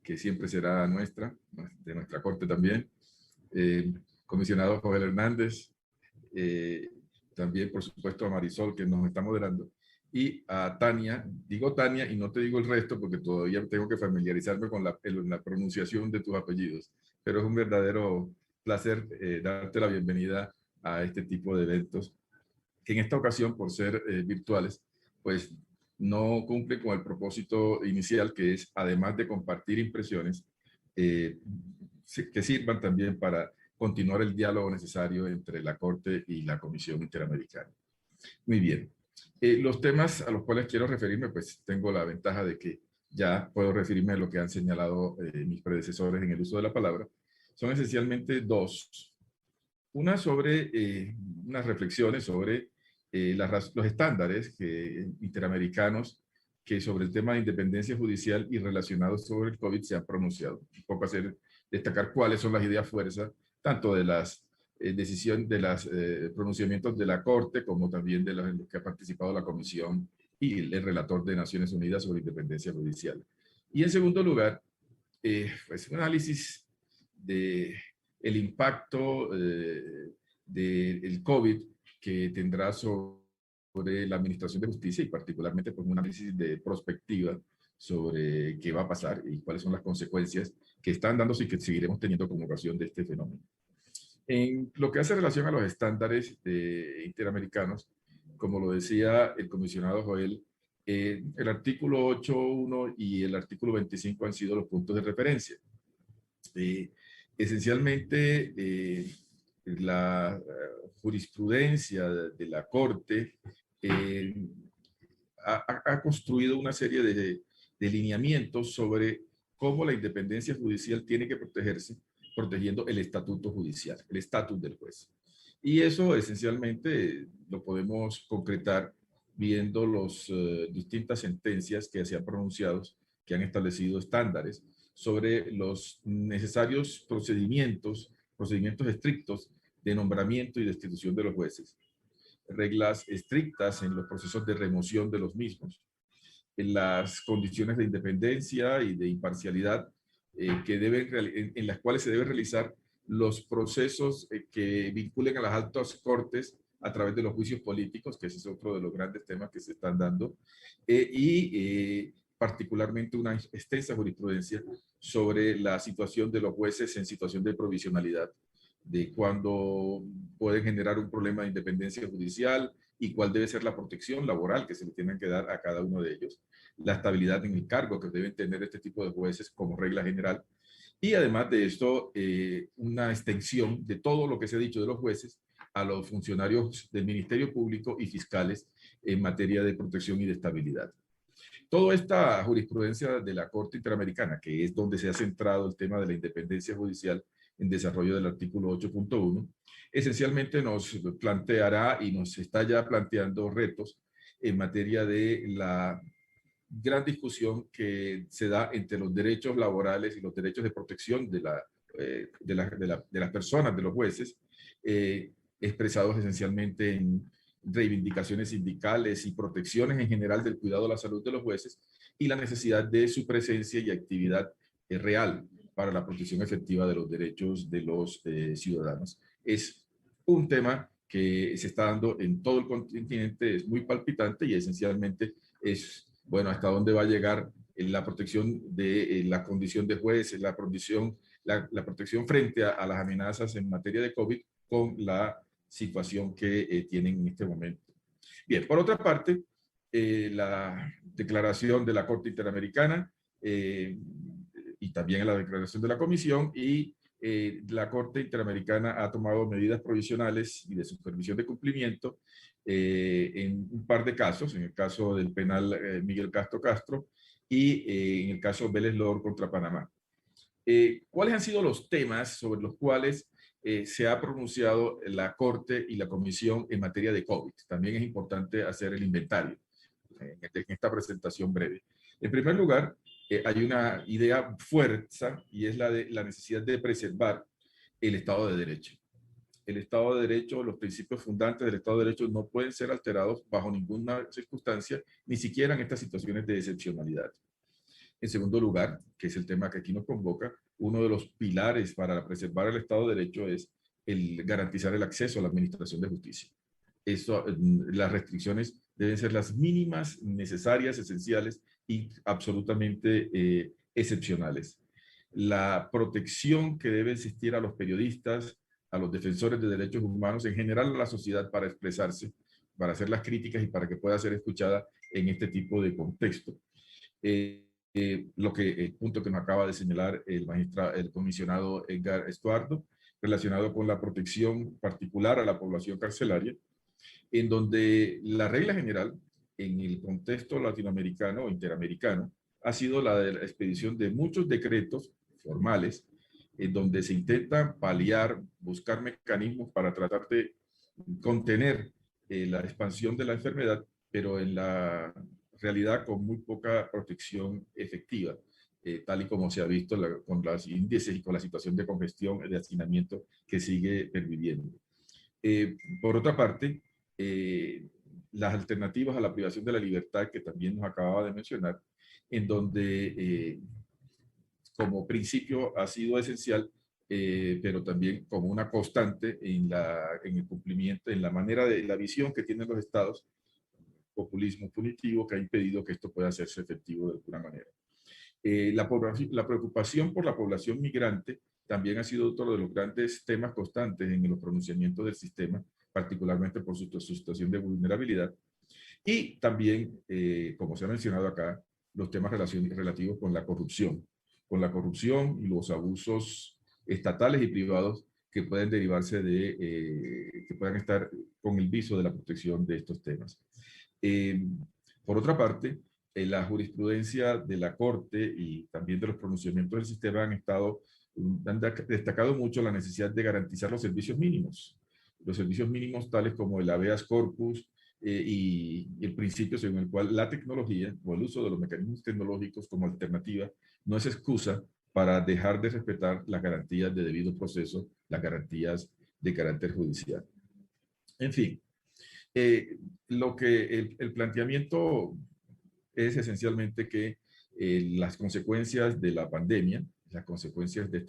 que siempre será nuestra, de nuestra corte también, comisionado Joel Hernández, también por supuesto a Marisol, que nos está moderando, y a Tania. Digo Tania y no te digo el resto porque todavía tengo que familiarizarme con la pronunciación de tus apellidos, pero es un verdadero placer darte la bienvenida a este tipo de eventos, que en esta ocasión, por ser virtuales, pues no cumple con el propósito inicial, que es, además de compartir impresiones, que sirvan también para continuar el diálogo necesario entre la Corte y la Comisión Interamericana. Muy bien. Los temas a los cuales quiero referirme, pues tengo la ventaja de que ya puedo referirme a lo que han señalado mis predecesores en el uso de la palabra, son esencialmente dos. Una sobre unas reflexiones sobre los estándares interamericanos que sobre el tema de independencia judicial y relacionados sobre el COVID se han pronunciado. Un poco destacar cuáles son las ideas fuerza, tanto de las decisiones, de los pronunciamientos de la Corte, como también de los que ha participado la Comisión y el relator de Naciones Unidas sobre independencia judicial. Y en segundo lugar, pues un análisis de el impacto del COVID que tendrá sobre la administración de justicia y particularmente pues, un análisis de prospectiva sobre qué va a pasar y cuáles son las consecuencias que están dándose y que seguiremos teniendo como ocasión de este fenómeno. En lo que hace relación a los estándares interamericanos, como lo decía el comisionado Joel, el artículo 8.1 y el artículo 25 han sido los puntos de referencia. Esencialmente, la jurisprudencia de la Corte ha construido una serie de lineamientos sobre cómo la independencia judicial tiene que protegerse, protegiendo el estatuto judicial, el estatus del juez. Y eso esencialmente lo podemos concretar viendo las distintas sentencias que se han pronunciado, que han establecido estándares sobre los necesarios procedimientos estrictos de nombramiento y destitución de los jueces, reglas estrictas en los procesos de remoción de los mismos, en las condiciones de independencia y de imparcialidad en las cuales se deben realizar los procesos que vinculen a las altas cortes a través de los juicios políticos, que ese es otro de los grandes temas que se están dando, particularmente una extensa jurisprudencia sobre la situación de los jueces en situación de provisionalidad, de cuándo pueden generar un problema de independencia judicial y cuál debe ser la protección laboral que se le tienen que dar a cada uno de ellos, la estabilidad en el cargo que deben tener este tipo de jueces como regla general, y además de esto, una extensión de todo lo que se ha dicho de los jueces a los funcionarios del Ministerio Público y fiscales en materia de protección y de estabilidad. Toda esta jurisprudencia de la Corte Interamericana, que es donde se ha centrado el tema de la independencia judicial en desarrollo del artículo 8.1, esencialmente nos planteará y nos está ya planteando retos en materia de la gran discusión que se da entre los derechos laborales y los derechos de protección de las personas, de los jueces, expresados esencialmente en reivindicaciones sindicales y protecciones en general del cuidado de la salud de los jueces y la necesidad de su presencia y actividad real para la protección efectiva de los derechos de los ciudadanos. Es un tema que se está dando en todo el continente, es muy palpitante y esencialmente es, bueno, hasta dónde va a llegar la protección de la condición de jueces, la protección frente a las amenazas en materia de COVID con la situación que tienen en este momento. Bien, por otra parte, la declaración de la Corte Interamericana y también la declaración de la Comisión y la Corte Interamericana ha tomado medidas provisionales y de supervisión de cumplimiento en un par de casos, en el caso del penal Miguel Castro y en el caso Vélez Lor contra Panamá. ¿Cuáles han sido los temas sobre los cuales se ha pronunciado la Corte y la Comisión en materia de COVID? También es importante hacer el inventario en esta presentación breve. En primer lugar, hay una idea fuerza y es la de la necesidad de preservar el Estado de Derecho. El Estado de Derecho, los principios fundantes del Estado de Derecho no pueden ser alterados bajo ninguna circunstancia, ni siquiera en estas situaciones de excepcionalidad. En segundo lugar, que es el tema que aquí nos convoca, uno de los pilares para preservar el Estado de Derecho es el garantizar el acceso a la administración de justicia. Las restricciones deben ser las mínimas, necesarias, esenciales y absolutamente excepcionales. La protección que debe existir a los periodistas, a los defensores de derechos humanos, en general a la sociedad para expresarse, para hacer las críticas y para que pueda ser escuchada en este tipo de contexto. El punto que nos acaba de señalar el comisionado Edgar Estuardo, relacionado con la protección particular a la población carcelaria, en donde la regla general, en el contexto latinoamericano o interamericano, ha sido la de la expedición de muchos decretos formales en donde se intenta paliar, buscar mecanismos para tratar de contener la expansión de la enfermedad, pero en la realidad con muy poca protección efectiva, tal y como se ha visto con los índices y con la situación de congestión, de hacinamiento que sigue perviviendo. Por otra parte, las alternativas a la privación de la libertad, que también nos acababa de mencionar, en donde como principio ha sido esencial, pero también como una constante en el cumplimiento, en la manera de la visión que tienen los estados, populismo punitivo que ha impedido que esto pueda hacerse efectivo de alguna manera. La preocupación por la población migrante también ha sido otro de los grandes temas constantes en los pronunciamientos del sistema, particularmente por su situación de vulnerabilidad. Y también, como se ha mencionado acá, los temas relativos con la corrupción y los abusos estatales y privados que pueden derivarse que puedan estar con el viso de la protección de estos temas. Por otra parte, la jurisprudencia de la Corte y también de los pronunciamientos del sistema han destacado mucho la necesidad de garantizar los servicios mínimos tales como el habeas corpus y el principio según el cual la tecnología o el uso de los mecanismos tecnológicos como alternativa no es excusa para dejar de respetar las garantías de debido proceso, las garantías de carácter judicial. En fin, lo que el planteamiento es esencialmente que las consecuencias de la pandemia, las consecuencias de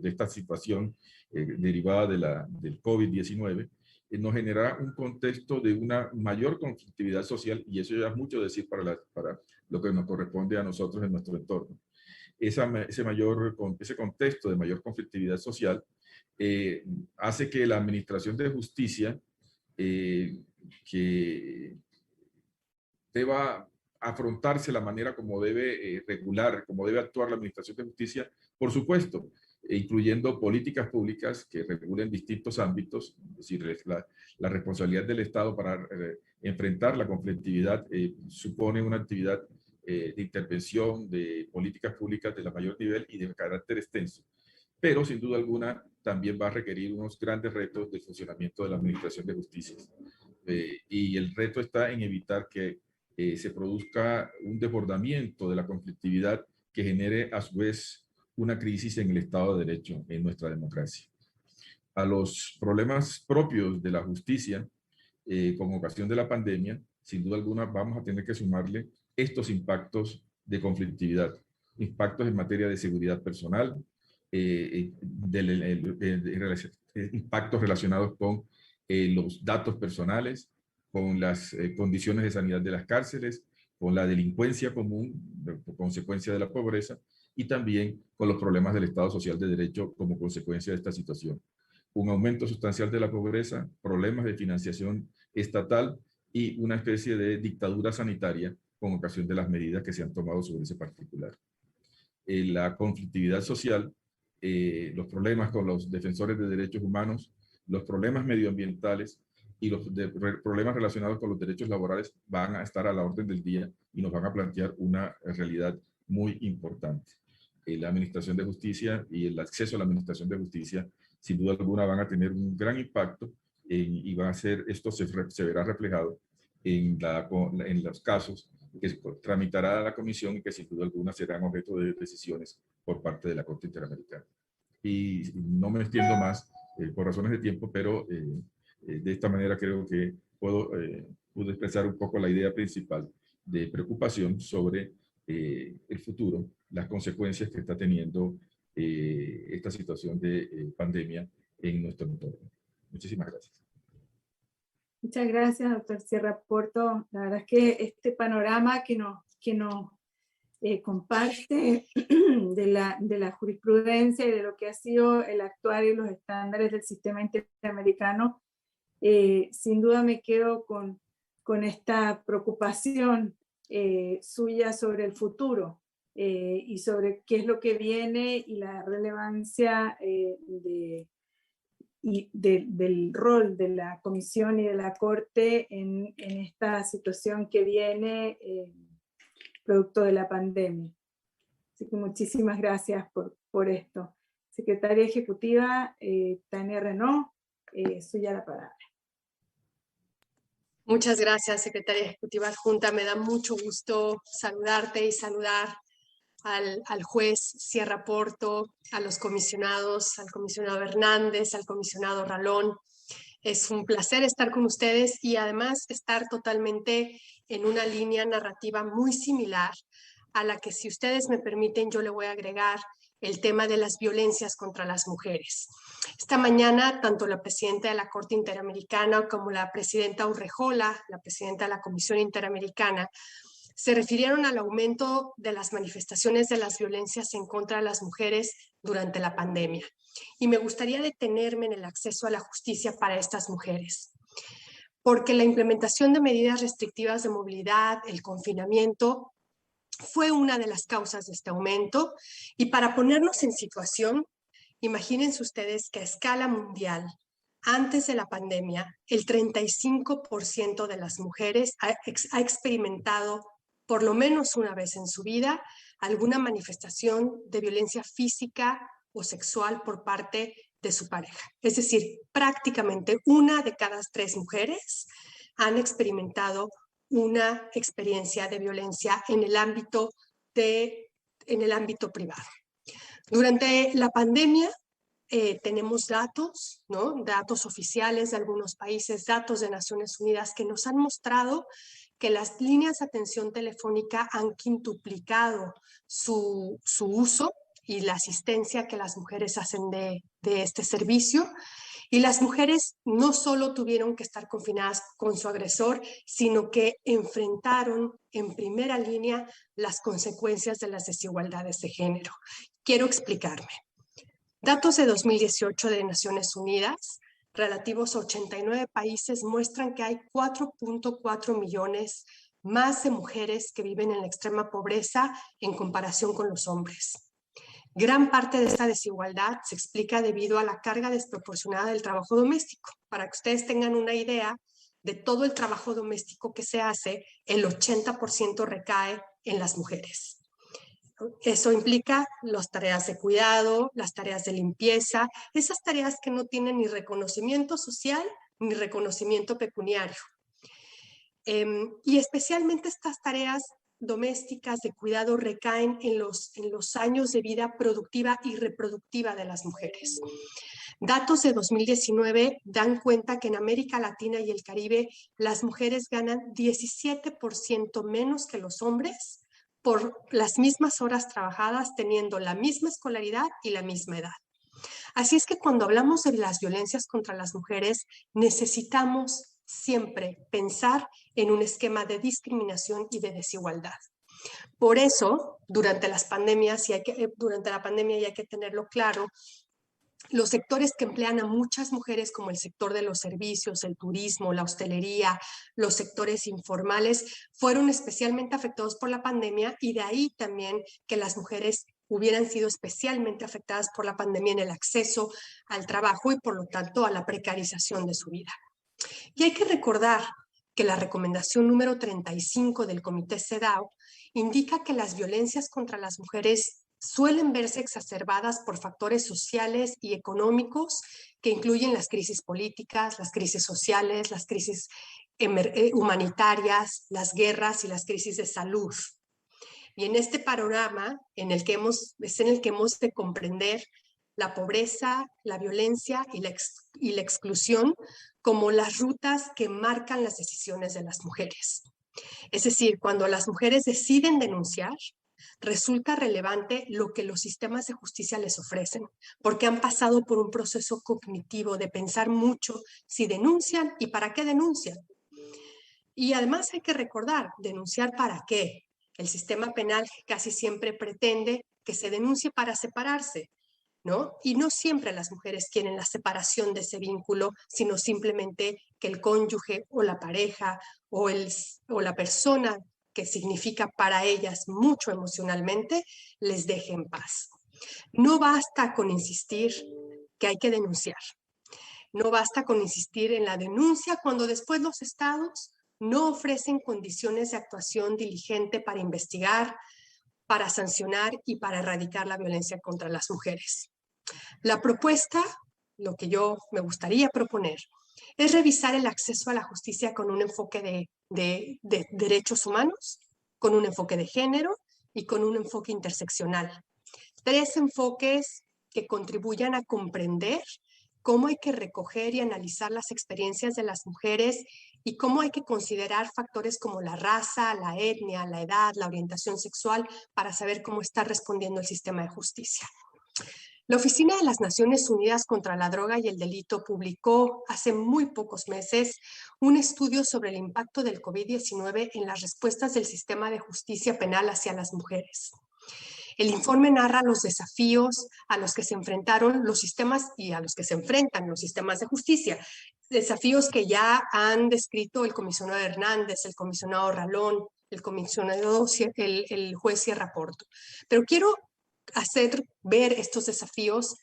esta situación derivada del COVID-19, nos genera un contexto de una mayor conflictividad social, y eso ya es mucho decir para lo que nos corresponde a nosotros en nuestro entorno. Ese contexto de mayor conflictividad social hace que la administración de justicia que deba afrontarse la manera como debe como debe actuar la administración de justicia, por supuesto, incluyendo políticas públicas que regulen distintos ámbitos, es decir, la responsabilidad del Estado para enfrentar la conflictividad supone una actividad de intervención de políticas públicas de la mayor nivel y de carácter extenso. Pero sin duda alguna también va a requerir unos grandes retos de funcionamiento de la administración de justicia. Y el reto está en evitar que se produzca un desbordamiento de la conflictividad que genere a su vez una crisis en el Estado de Derecho en nuestra democracia. A los problemas propios de la justicia con ocasión de la pandemia, sin duda alguna vamos a tener que sumarle estos impactos de conflictividad, impactos en materia de seguridad personal, impactos relacionados con los datos personales, con las condiciones de sanidad de las cárceles, con la delincuencia común, por consecuencia de la pobreza, y también con los problemas del Estado Social de Derecho como consecuencia de esta situación. Un aumento sustancial de la pobreza, problemas de financiación estatal y una especie de dictadura sanitaria con ocasión de las medidas que se han tomado sobre ese particular. La conflictividad social, los problemas con los defensores de derechos humanos, los problemas medioambientales y los problemas relacionados con los derechos laborales van a estar a la orden del día y nos van a plantear una realidad muy importante. La administración de justicia y el acceso a la administración de justicia, sin duda alguna, van a tener un gran impacto y esto se verá reflejado en los casos que tramitará la comisión y que sin duda alguna serán objeto de decisiones por parte de la Corte Interamericana. Y no me extiendo más por razones de tiempo, pero de esta manera creo que puedo expresar un poco la idea principal de preocupación sobre el futuro, las consecuencias que está teniendo esta situación de pandemia en nuestro entorno. Muchísimas gracias.
Muchas gracias, doctor Sierra Porto. La verdad es que este panorama que nos comparte de la jurisprudencia y de lo que ha sido el actuar y los estándares del sistema interamericano, sin duda me quedo con esta preocupación suya sobre el futuro y sobre qué es lo que viene y la relevancia del rol de la Comisión y de la Corte en esta situación que viene producto de la pandemia. Así que muchísimas gracias por esto. Secretaria Ejecutiva, Tania Renaud, suya la palabra.
Muchas gracias, Secretaria Ejecutiva Adjunta. Me da mucho gusto saludarte y saludar al juez Sierra Porto, a los comisionados, al comisionado Hernández, al comisionado Ralón. Es un placer estar con ustedes y además estar totalmente en una línea narrativa muy similar a la que, si ustedes me permiten, yo le voy a agregar el tema de las violencias contra las mujeres. Esta mañana, tanto la presidenta de la Corte Interamericana como la presidenta Urrejola, la presidenta de la Comisión Interamericana, se refirieron al aumento de las manifestaciones de las violencias en contra de las mujeres durante la pandemia. Y me gustaría detenerme en el acceso a la justicia para estas mujeres, porque la implementación de medidas restrictivas de movilidad, el confinamiento, fue una de las causas de este aumento. Y para ponernos en situación, imagínense ustedes que a escala mundial, antes de la pandemia, el 35% de las mujeres ha experimentado por lo menos una vez en su vida alguna manifestación de violencia física o sexual por parte de su pareja. Es decir, prácticamente 1 de cada 3 mujeres han experimentado una experiencia de violencia en el ámbito privado. Durante la pandemia tenemos datos, ¿no? Datos oficiales de algunos países, datos de Naciones Unidas que nos han mostrado que las líneas de atención telefónica han quintuplicado su uso y la asistencia que las mujeres hacen de este servicio. Y las mujeres no solo tuvieron que estar confinadas con su agresor, sino que enfrentaron en primera línea las consecuencias de las desigualdades de género. Quiero explicarme. Datos de 2018 de Naciones Unidas, relativos a 89 países, muestran que hay 4.4 millones más de mujeres que viven en la extrema pobreza en comparación con los hombres. Gran parte de esta desigualdad se explica debido a la carga desproporcionada del trabajo doméstico. Para que ustedes tengan una idea de todo el trabajo doméstico que se hace, el 80% recae en las mujeres. Eso implica las tareas de cuidado, las tareas de limpieza, esas tareas que no tienen ni reconocimiento social ni reconocimiento pecuniario. Y especialmente estas tareas domésticas de cuidado recaen en los años de vida productiva y reproductiva de las mujeres. Datos de 2019 dan cuenta que en América Latina y el Caribe las mujeres ganan 17% menos que los hombres por las mismas horas trabajadas, teniendo la misma escolaridad y la misma edad. Así es que cuando hablamos de las violencias contra las mujeres, necesitamos siempre pensar en un esquema de discriminación y de desigualdad. Por eso, durante la pandemia, y hay que tenerlo claro, los sectores que emplean a muchas mujeres, como el sector de los servicios, el turismo, la hostelería, los sectores informales, fueron especialmente afectados por la pandemia, y de ahí también que las mujeres hubieran sido especialmente afectadas por la pandemia en el acceso al trabajo y por lo tanto a la precarización de su vida. Y hay que recordar que la recomendación número 35 del Comité CEDAW indica que las violencias contra las mujeres suelen verse exacerbadas por factores sociales y económicos que incluyen las crisis políticas, las crisis sociales, las crisis humanitarias, las guerras y las crisis de salud. Y en este panorama es en el que hemos de comprender la pobreza, la violencia y la exclusión como las rutas que marcan las decisiones de las mujeres. Es decir, cuando las mujeres deciden denunciar, resulta relevante lo que los sistemas de justicia les ofrecen, porque han pasado por un proceso cognitivo de pensar mucho si denuncian y para qué denuncian. Y además hay que recordar, ¿denunciar para qué? El sistema penal casi siempre pretende que se denuncie para separarse, ¿no? Y no siempre las mujeres quieren la separación de ese vínculo, sino simplemente que el cónyuge o la pareja o la persona que significa para ellas mucho emocionalmente, les deje en paz. No basta con insistir que hay que denunciar. No basta con insistir en la denuncia cuando después los estados no ofrecen condiciones de actuación diligente para investigar, para sancionar y para erradicar la violencia contra las mujeres. La propuesta, lo que yo me gustaría proponer, es revisar el acceso a la justicia con un enfoque de derechos humanos, con un enfoque de género y con un enfoque interseccional. 3 enfoques que contribuyan a comprender cómo hay que recoger y analizar las experiencias de las mujeres y cómo hay que considerar factores como la raza, la etnia, la edad, la orientación sexual para saber cómo está respondiendo el sistema de justicia. La Oficina de las Naciones Unidas contra la Droga y el Delito publicó hace muy pocos meses un estudio sobre el impacto del COVID-19 en las respuestas del sistema de justicia penal hacia las mujeres. El informe narra los desafíos a los que se enfrentaron los sistemas y a los que se enfrentan los sistemas de justicia. Desafíos que ya han descrito el comisionado Hernández, el comisionado Ralón, el comisionado, el juez Sierra Porto. Pero quiero hacer ver estos desafíos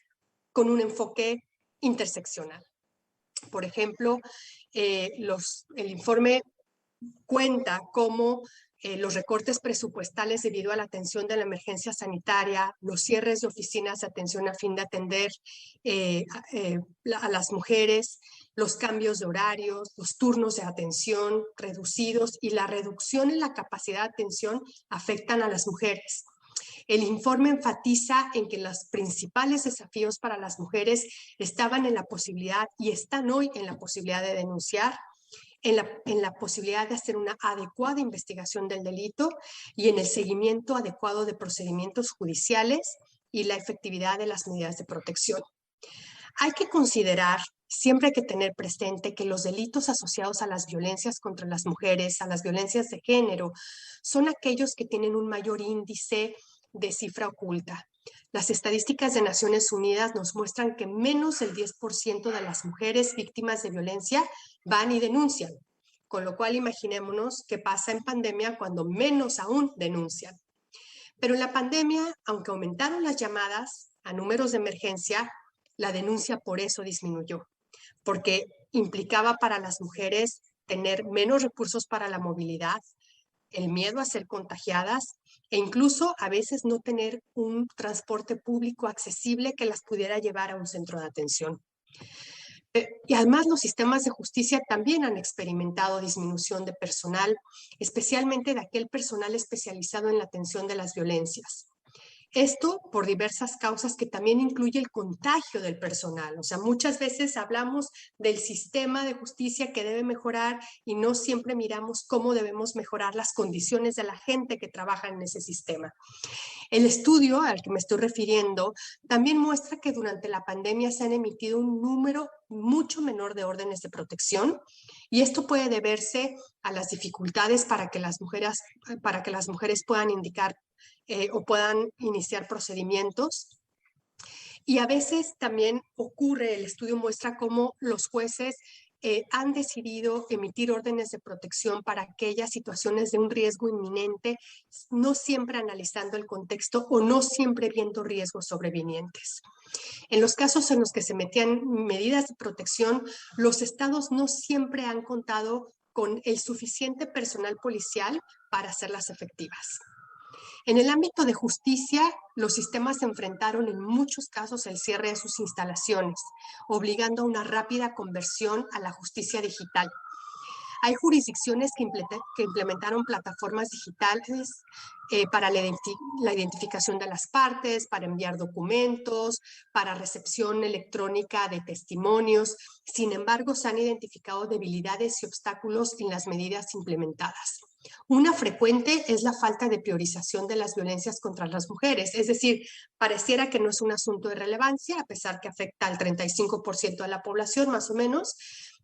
con un enfoque interseccional. Por ejemplo, el informe cuenta cómo los recortes presupuestales debido a la atención de la emergencia sanitaria, los cierres de oficinas de atención a fin de atender a las mujeres, los cambios de horarios, los turnos de atención reducidos y la reducción en la capacidad de atención afectan a las mujeres. El informe enfatiza en que los principales desafíos para las mujeres estaban en la posibilidad y están hoy en la posibilidad de denunciar, en la posibilidad de hacer una adecuada investigación del delito y en el seguimiento adecuado de procedimientos judiciales y la efectividad de las medidas de protección. Hay que considerar, siempre hay que tener presente que los delitos asociados a las violencias contra las mujeres, a las violencias de género, son aquellos que tienen un mayor índice de cifra oculta. Las estadísticas de Naciones Unidas nos muestran que menos del 10% de las mujeres víctimas de violencia van y denuncian, con lo cual imaginémonos qué pasa en pandemia cuando menos aún denuncian. Pero en la pandemia, aunque aumentaron las llamadas a números de emergencia, la denuncia por eso disminuyó, porque implicaba para las mujeres tener menos recursos para la movilidad, el miedo a ser contagiadas e incluso a veces no tener un transporte público accesible que las pudiera llevar a un centro de atención. Y además los sistemas de justicia también han experimentado disminución de personal, especialmente de aquel personal especializado en la atención de las violencias. Esto por diversas causas que también incluye el contagio del personal. O sea, muchas veces hablamos del sistema de justicia que debe mejorar y no siempre miramos cómo debemos mejorar las condiciones de la gente que trabaja en ese sistema. El estudio al que me estoy refiriendo también muestra que durante la pandemia se han emitido un número mucho menor de órdenes de protección y esto puede deberse a las dificultades para que las mujeres puedan indicar o puedan iniciar procedimientos. Y a veces también ocurre, el estudio muestra cómo los jueces han decidido emitir órdenes de protección para aquellas situaciones de un riesgo inminente, no siempre analizando el contexto o no siempre viendo riesgos sobrevinientes. En los casos en los que se metían medidas de protección, los estados no siempre han contado con el suficiente personal policial para hacerlas efectivas. En el ámbito de justicia, los sistemas enfrentaron en muchos casos el cierre de sus instalaciones, obligando a una rápida conversión a la justicia digital. Hay jurisdicciones que implementaron plataformas digitales para la identificación de las partes, para enviar documentos, para recepción electrónica de testimonios. Sin embargo, se han identificado debilidades y obstáculos en las medidas implementadas. Una frecuente es la falta de priorización de las violencias contra las mujeres, es decir, pareciera que no es un asunto de relevancia, a pesar que afecta al 35% de la población, más o menos,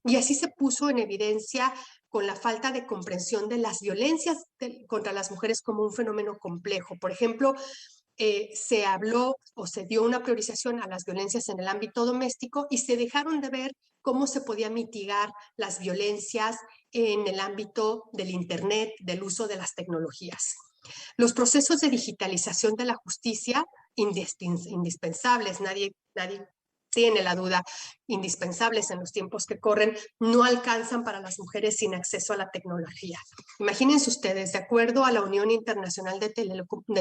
y así se puso en evidencia con la falta de comprensión de las violencias contra las mujeres como un fenómeno complejo. Por ejemplo, se habló o se dio una priorización a las violencias en el ámbito doméstico y se dejaron de ver cómo se podía mitigar las violencias en el ámbito del Internet, del uso de las tecnologías. Los procesos de digitalización de la justicia, indispensables, nadie tiene la duda, indispensables en los tiempos que corren, no alcanzan para las mujeres sin acceso a la tecnología. Imagínense ustedes, de acuerdo a la Unión Internacional de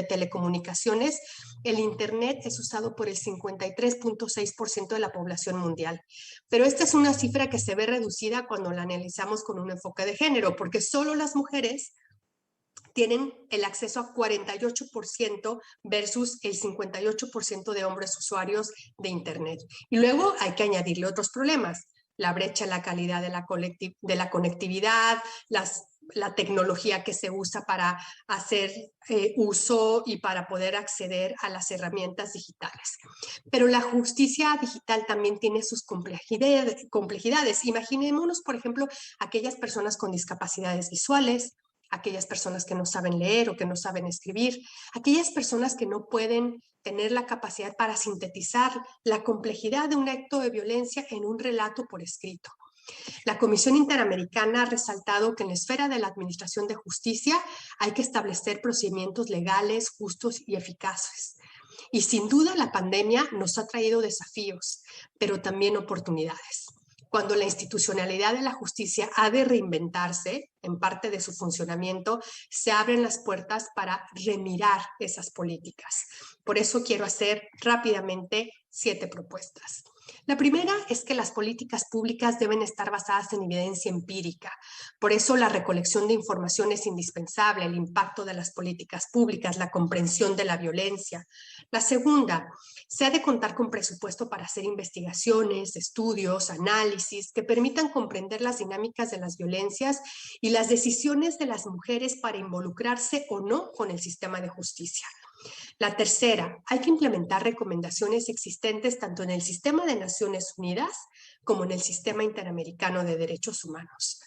Telecomunicaciones, el Internet es usado por el 53.6% de la población mundial. Pero esta es una cifra que se ve reducida cuando la analizamos con un enfoque de género, porque solo las mujeres tienen el acceso a 48% versus el 58% de hombres usuarios de Internet. Y luego hay que añadirle otros problemas, la brecha en la calidad de la conectividad, la tecnología que se usa para hacer uso y para poder acceder a las herramientas digitales. Pero la justicia digital también tiene sus complejidades. Imaginémonos, por ejemplo, aquellas personas con discapacidades visuales, aquellas personas que no saben leer o que no saben escribir, aquellas personas que no pueden tener la capacidad para sintetizar la complejidad de un acto de violencia en un relato por escrito. La Comisión Interamericana ha resaltado que en la esfera de la administración de justicia hay que establecer procedimientos legales, justos y eficaces. Y sin duda la pandemia nos ha traído desafíos, pero también oportunidades. Cuando la institucionalidad de la justicia ha de reinventarse en parte de su funcionamiento, se abren las puertas para remirar esas políticas. Por eso quiero hacer rápidamente 7 propuestas. La primera es que las políticas públicas deben estar basadas en evidencia empírica. Por eso la recolección de información es indispensable, el impacto de las políticas públicas, la comprensión de la violencia. La segunda, se ha de contar con presupuesto para hacer investigaciones, estudios, análisis que permitan comprender las dinámicas de las violencias y las decisiones de las mujeres para involucrarse o no con el sistema de justicia. La tercera, hay que implementar recomendaciones existentes tanto en el sistema de Naciones Unidas como en el sistema interamericano de derechos humanos.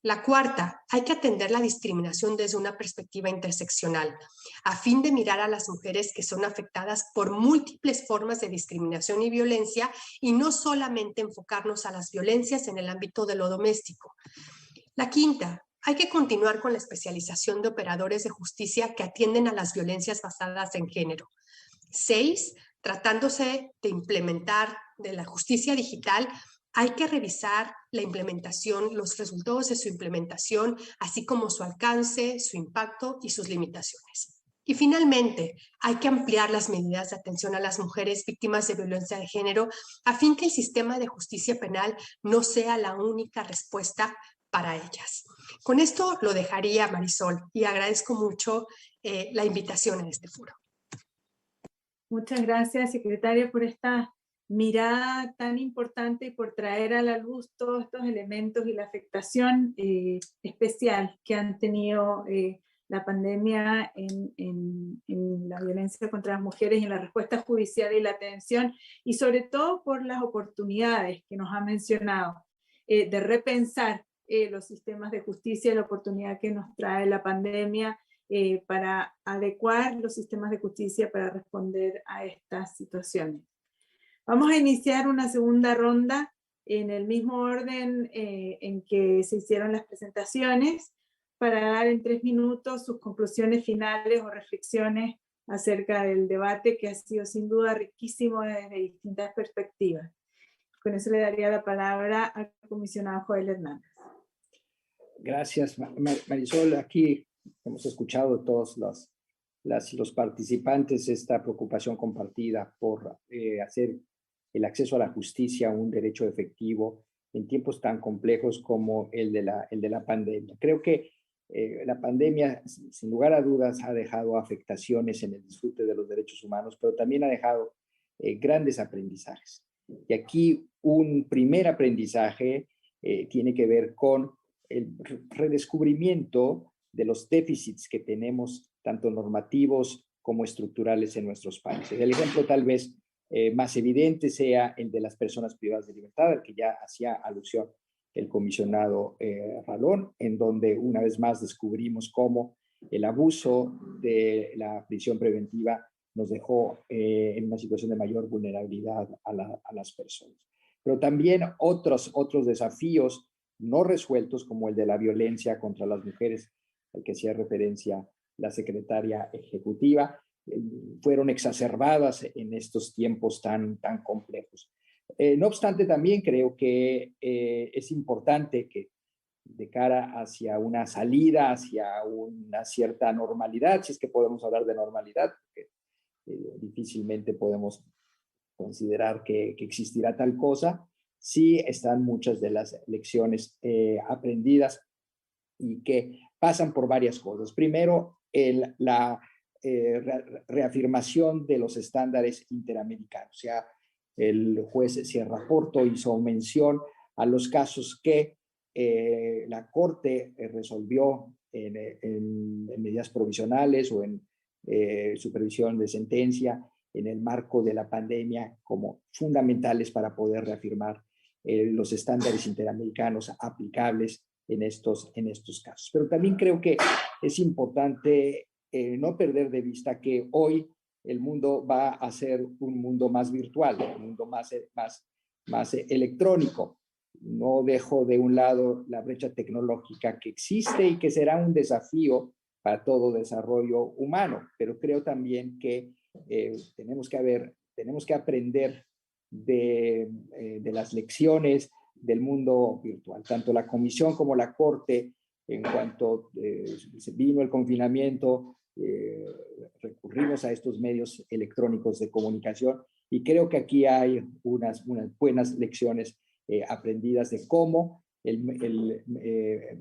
La cuarta, hay que atender la discriminación desde una perspectiva interseccional, a fin de mirar a las mujeres que son afectadas por múltiples formas de discriminación y violencia y no solamente enfocarnos a las violencias en el ámbito de lo doméstico. La quinta, hay que continuar con la especialización de operadores de justicia que atienden a las violencias basadas en género. 6, tratándose de implementar de la justicia digital, hay que revisar la implementación, los resultados de su implementación, así como su alcance, su impacto y sus limitaciones. Y finalmente, hay que ampliar las medidas de atención a las mujeres víctimas de violencia de género a fin que el sistema de justicia penal no sea la única respuesta para ellas. Con esto lo dejaría, Marisol, y agradezco mucho la invitación a este foro.
Muchas gracias, secretaria, por esta mirada tan importante y por traer a la luz todos estos elementos y la afectación especial que han tenido la pandemia en la violencia contra las mujeres y en la respuesta judicial y la atención, y sobre todo por las oportunidades que nos ha mencionado, de repensar los sistemas de justicia y la oportunidad que nos trae la pandemia para adecuar los sistemas de justicia para responder a estas situaciones. Vamos a iniciar una segunda ronda en el mismo orden en que se hicieron las presentaciones, para dar en 3 minutos sus conclusiones finales o reflexiones acerca del debate que ha sido sin duda riquísimo desde distintas perspectivas. Con eso le daría la palabra al comisionado Joel Hernández.
Gracias, Marisol. Aquí hemos escuchado todos los participantes esta preocupación compartida por hacer el acceso a la justicia un derecho efectivo en tiempos tan complejos como el de la pandemia. Creo que la pandemia, sin lugar a dudas, ha dejado afectaciones en el disfrute de los derechos humanos, pero también ha dejado grandes aprendizajes. Y aquí un primer aprendizaje tiene que ver con el redescubrimiento de los déficits que tenemos, tanto normativos como estructurales en nuestros países. El ejemplo tal vez más evidente sea el de las personas privadas de libertad, al que ya hacía alusión el comisionado Ralón, en donde una vez más descubrimos cómo el abuso de la prisión preventiva nos dejó en una situación de mayor vulnerabilidad a las personas. Pero también otros desafíos no resueltos, como el de la violencia contra las mujeres, al que hacía referencia la secretaria ejecutiva, fueron exacerbadas en estos tiempos tan complejos. No obstante, también creo que es importante que de cara hacia una salida, hacia una cierta normalidad, si es que podemos hablar de normalidad, porque difícilmente podemos considerar que existirá tal cosa, sí están muchas de las lecciones aprendidas y que pasan por varias cosas. Primero, la reafirmación de los estándares interamericanos. O sea, el juez Sierra Porto hizo mención a los casos que la Corte resolvió en medidas provisionales o en supervisión de sentencia en el marco de la pandemia como fundamentales para poder reafirmar los estándares interamericanos aplicables en estos casos. Pero también creo que es importante no perder de vista que hoy el mundo va a ser un mundo más virtual, un mundo más electrónico. No dejo de un lado la brecha tecnológica que existe y que será un desafío para todo desarrollo humano, pero creo también que tenemos que aprender de las lecciones del mundo virtual. Tanto la Comisión como la Corte, en cuanto vino el confinamiento, recurrimos a estos medios electrónicos de comunicación y creo que aquí hay unas buenas lecciones aprendidas de cómo el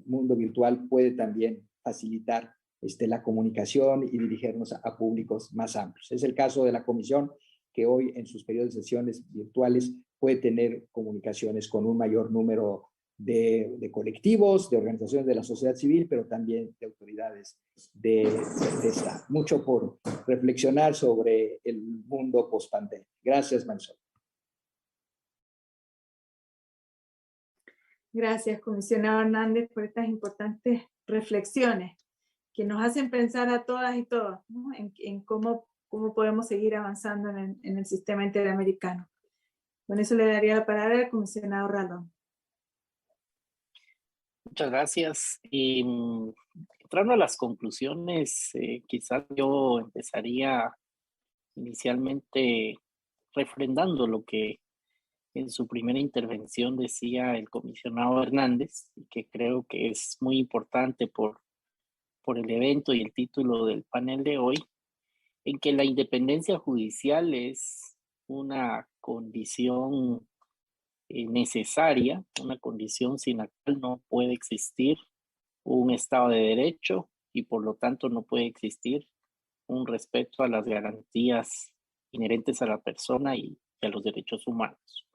mundo virtual puede también facilitar la comunicación y dirigirnos a públicos más amplios. Es el caso de la Comisión, que hoy en sus periodos de sesiones virtuales puede tener comunicaciones con un mayor número de colectivos, de organizaciones de la sociedad civil, pero también de autoridades de Estado. Mucho por reflexionar sobre el mundo post-pandemia. Gracias, Marisol.
Gracias, comisionado Hernández, por estas importantes reflexiones que nos hacen pensar a todas y todos, ¿no? en cómo podemos seguir avanzando en el sistema interamericano. Con eso le daría la palabra al comisionado Ralón.
Muchas gracias. Y entrando a las conclusiones, quizás yo empezaría inicialmente refrendando lo que en su primera intervención decía el comisionado Hernández, y que creo que es muy importante por el evento y el título del panel de hoy, en que la independencia judicial es una condición necesaria, una condición sin la cual no puede existir un Estado de Derecho y por lo tanto no puede existir un respeto a las garantías inherentes a la persona y a los derechos humanos.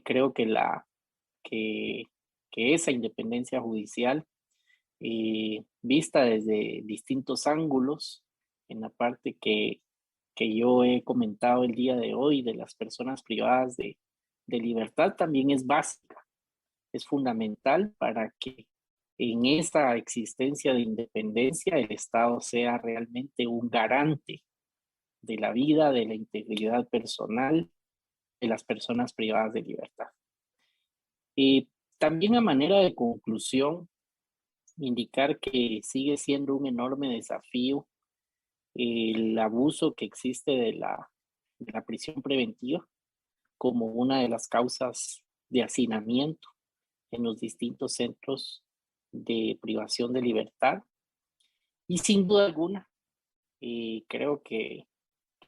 Creo que esa independencia judicial, vista desde distintos ángulos, en la parte que yo he comentado el día de hoy de las personas privadas de libertad, también es básica, es fundamental para que en esta existencia de independencia el Estado sea realmente un garante de la vida, de la integridad personal de las personas privadas de libertad. Y también a manera de conclusión, indicar que sigue siendo un enorme desafío el abuso que existe de la prisión preventiva como una de las causas de hacinamiento en los distintos centros de privación de libertad. Y sin duda alguna, creo que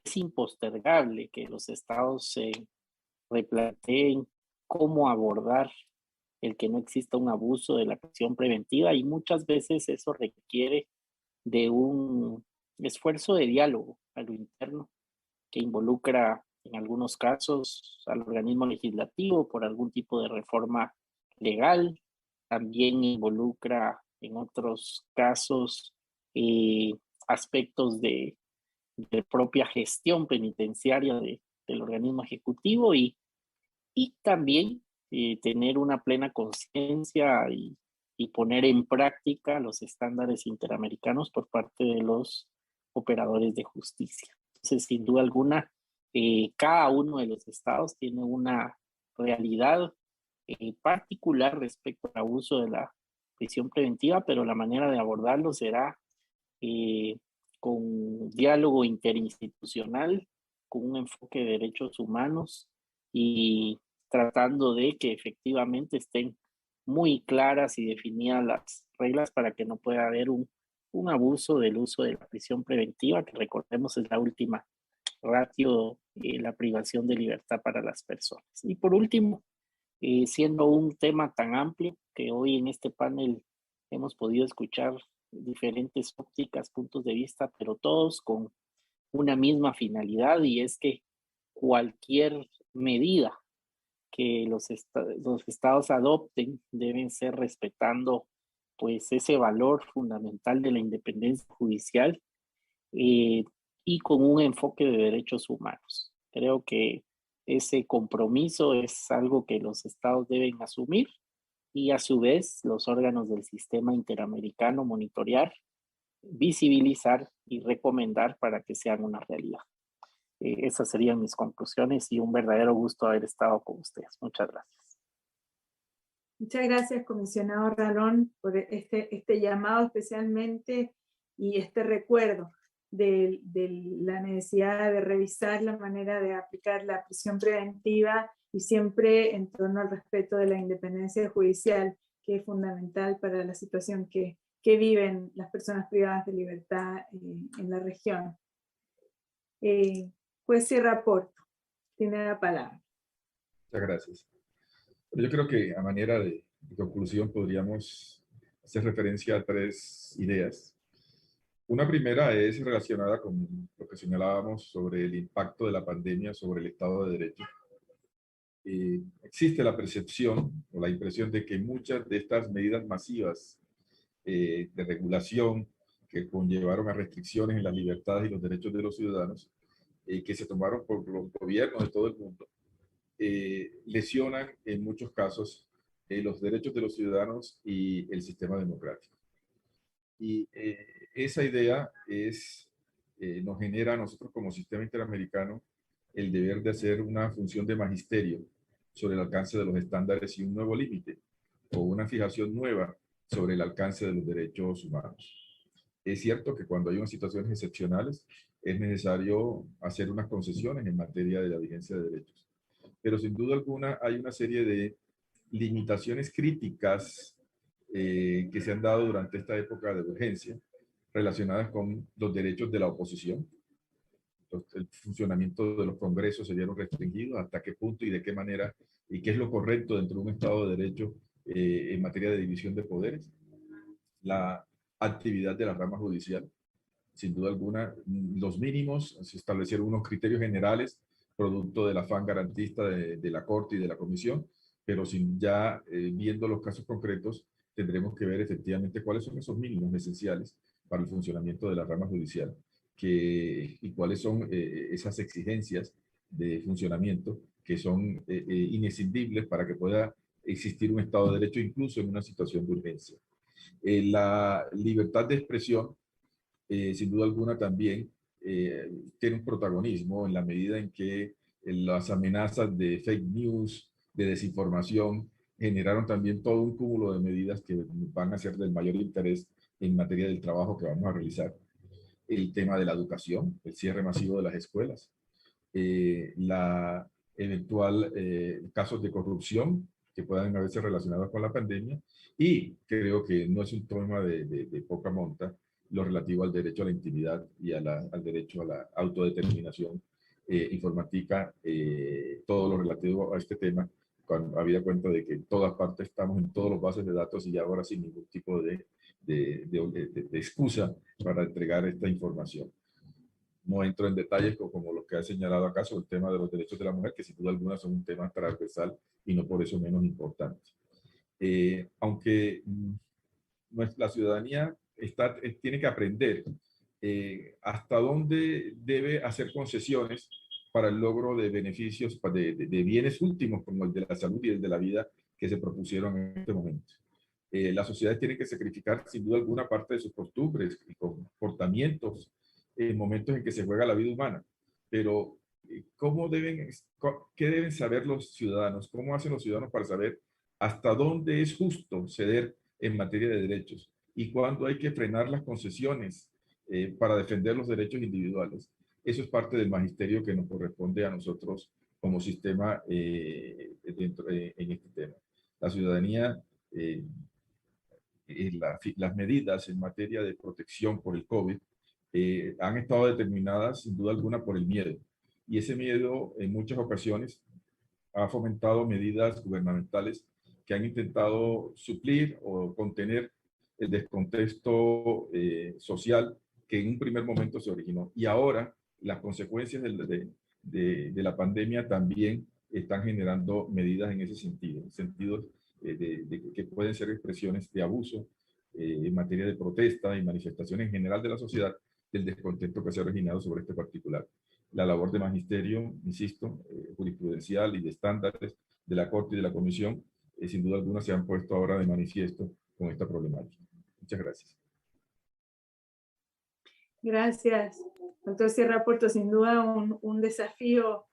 es impostergable que los estados se replanteen cómo abordar el que no exista un abuso de la prisión preventiva, y muchas veces eso requiere de un esfuerzo de diálogo a lo interno que involucra en algunos casos al organismo legislativo por algún tipo de reforma legal, también involucra en otros casos aspectos de propia gestión penitenciaria del organismo ejecutivo y también tener una plena conciencia y poner en práctica los estándares interamericanos por parte de los operadores de justicia. Entonces, sin duda alguna, cada uno de los estados tiene una realidad particular respecto al abuso de la prisión preventiva, pero la manera de abordarlo será con diálogo interinstitucional, con un enfoque de derechos humanos y tratando de que efectivamente estén muy claras y definidas las reglas para que no pueda haber un abuso del uso de la prisión preventiva, que recordemos es la última ratio, la privación de libertad para las personas. Y por último, siendo un tema tan amplio que hoy en este panel hemos podido escuchar diferentes ópticas, puntos de vista, pero todos con una misma finalidad, y es que cualquier medida que los estados adopten deben ser respetando pues ese valor fundamental de la independencia judicial, y con un enfoque de derechos humanos. Creo que ese compromiso es algo que los estados deben asumir, y a su vez los órganos del sistema interamericano monitorear, visibilizar y recomendar para que sean una realidad. Esas serían mis conclusiones, y un verdadero gusto haber estado con ustedes. Muchas gracias.
Muchas gracias, comisionado Ralón, por este llamado especialmente y este recuerdo de la necesidad de revisar la manera de aplicar la prisión preventiva, y siempre en torno al respeto de la independencia judicial, que es fundamental para la situación que viven las personas privadas de libertad en la región. Juez Sierra Porto, tiene la palabra.
Muchas gracias. Yo creo que a manera de conclusión podríamos hacer referencia a 3 ideas. Una primera es relacionada con lo que señalábamos sobre el impacto de la pandemia sobre el Estado de Derecho. Existe la percepción o la impresión de que muchas de estas medidas masivas de regulación que conllevaron a restricciones en las libertades y los derechos de los ciudadanos, que se tomaron por los gobiernos de todo el mundo, lesionan en muchos casos los derechos de los ciudadanos y el sistema democrático. Y esa idea nos genera a nosotros como sistema interamericano el deber de hacer una función de magisterio sobre el alcance de los estándares y un nuevo límite o una fijación nueva sobre el alcance de los derechos humanos. Es cierto que cuando hay unas situaciones excepcionales es necesario hacer unas concesiones en materia de la vigencia de derechos, pero sin duda alguna hay una serie de limitaciones críticas que se han dado durante esta época de urgencia relacionadas con los derechos de la oposición. Entonces, el funcionamiento de los congresos se vieron restringidos, hasta qué punto y de qué manera, y qué es lo correcto dentro de un Estado de Derecho en materia de división de poderes. La actividad de la rama judicial, sin duda alguna, los mínimos, se establecieron unos criterios generales producto del afán garantista de la Corte y de la Comisión, pero sin ya viendo los casos concretos, tendremos que ver efectivamente cuáles son esos mínimos esenciales para el funcionamiento de la rama judicial y cuáles son esas exigencias de funcionamiento que son inescindibles para que pueda existir un Estado de Derecho incluso en una situación de urgencia. La libertad de expresión, sin duda alguna también tiene un protagonismo en la medida en que las amenazas de fake news, de desinformación, generaron también todo un cúmulo de medidas que van a ser del mayor interés en materia del trabajo que vamos a realizar. El tema de la educación, el cierre masivo de las escuelas, la eventual casos de corrupción que puedan haberse relacionados con la pandemia, y creo que no es un tema de poca monta lo relativo al derecho a la intimidad y al derecho a la autodeterminación informática, todo lo relativo a este tema, cuando había cuenta de que en todas partes estamos en todas las bases de datos y ahora sin ningún tipo de excusa para entregar esta información. No entro en detalles como los que ha señalado acá sobre el tema de los derechos de la mujer, que sin duda alguna son un tema transversal y no por eso menos importante. Aunque la ciudadanía tiene que aprender hasta dónde debe hacer concesiones para el logro de beneficios, de bienes últimos como el de la salud y el de la vida que se propusieron en este momento. Las sociedades tienen que sacrificar sin duda alguna parte de sus costumbres y comportamientos en momentos en que se juega la vida humana. Pero ¿qué deben saber los ciudadanos? ¿Cómo hacen los ciudadanos para saber hasta dónde es justo ceder en materia de derechos y cuándo hay que frenar las concesiones para defender los derechos individuales? Eso es parte del magisterio que nos corresponde a nosotros como sistema en este tema. La ciudadanía, las medidas en materia de protección por el COVID han estado determinadas sin duda alguna por el miedo. Y ese miedo en muchas ocasiones ha fomentado medidas gubernamentales que han intentado suplir o contener el descontexto social que en un primer momento se originó. Y ahora las consecuencias de la pandemia también están generando medidas en ese sentido, que pueden ser expresiones de abuso en materia de protesta y manifestaciones en general de la sociedad, del descontento que se ha originado sobre este particular. La labor de magisterio, insisto, jurisprudencial y de estándares de la Corte y de la Comisión, sin duda alguna se han puesto ahora de manifiesto con esta problemática. Muchas gracias.
Gracias, doctor Sierra Puerto. Sin duda un desafío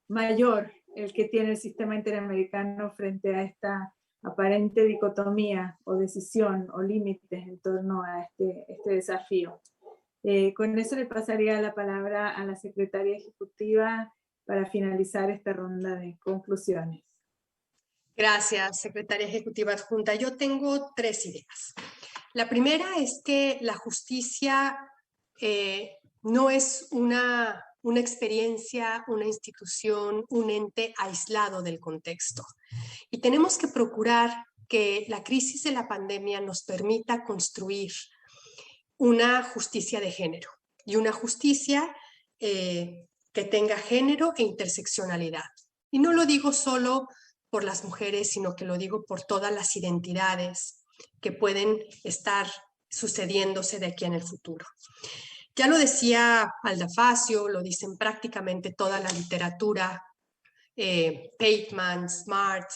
mayor el que tiene el sistema interamericano frente a esta aparente dicotomía o decisión o límites en torno a este desafío. Con eso le pasaría la palabra a la secretaria ejecutiva para finalizar esta ronda de conclusiones.
Gracias, secretaria ejecutiva adjunta. Yo tengo 3 ideas. La primera es que la justicia no es una experiencia, una institución, un ente aislado del contexto. Y tenemos que procurar que la crisis de la pandemia nos permita construir una justicia de género y una justicia que tenga género e interseccionalidad. Y no lo digo solo por las mujeres, sino que lo digo por todas las identidades que pueden estar sucediéndose de aquí en el futuro. Ya lo decía Aldafacio, lo dicen prácticamente toda la literatura, Pateman, Smart.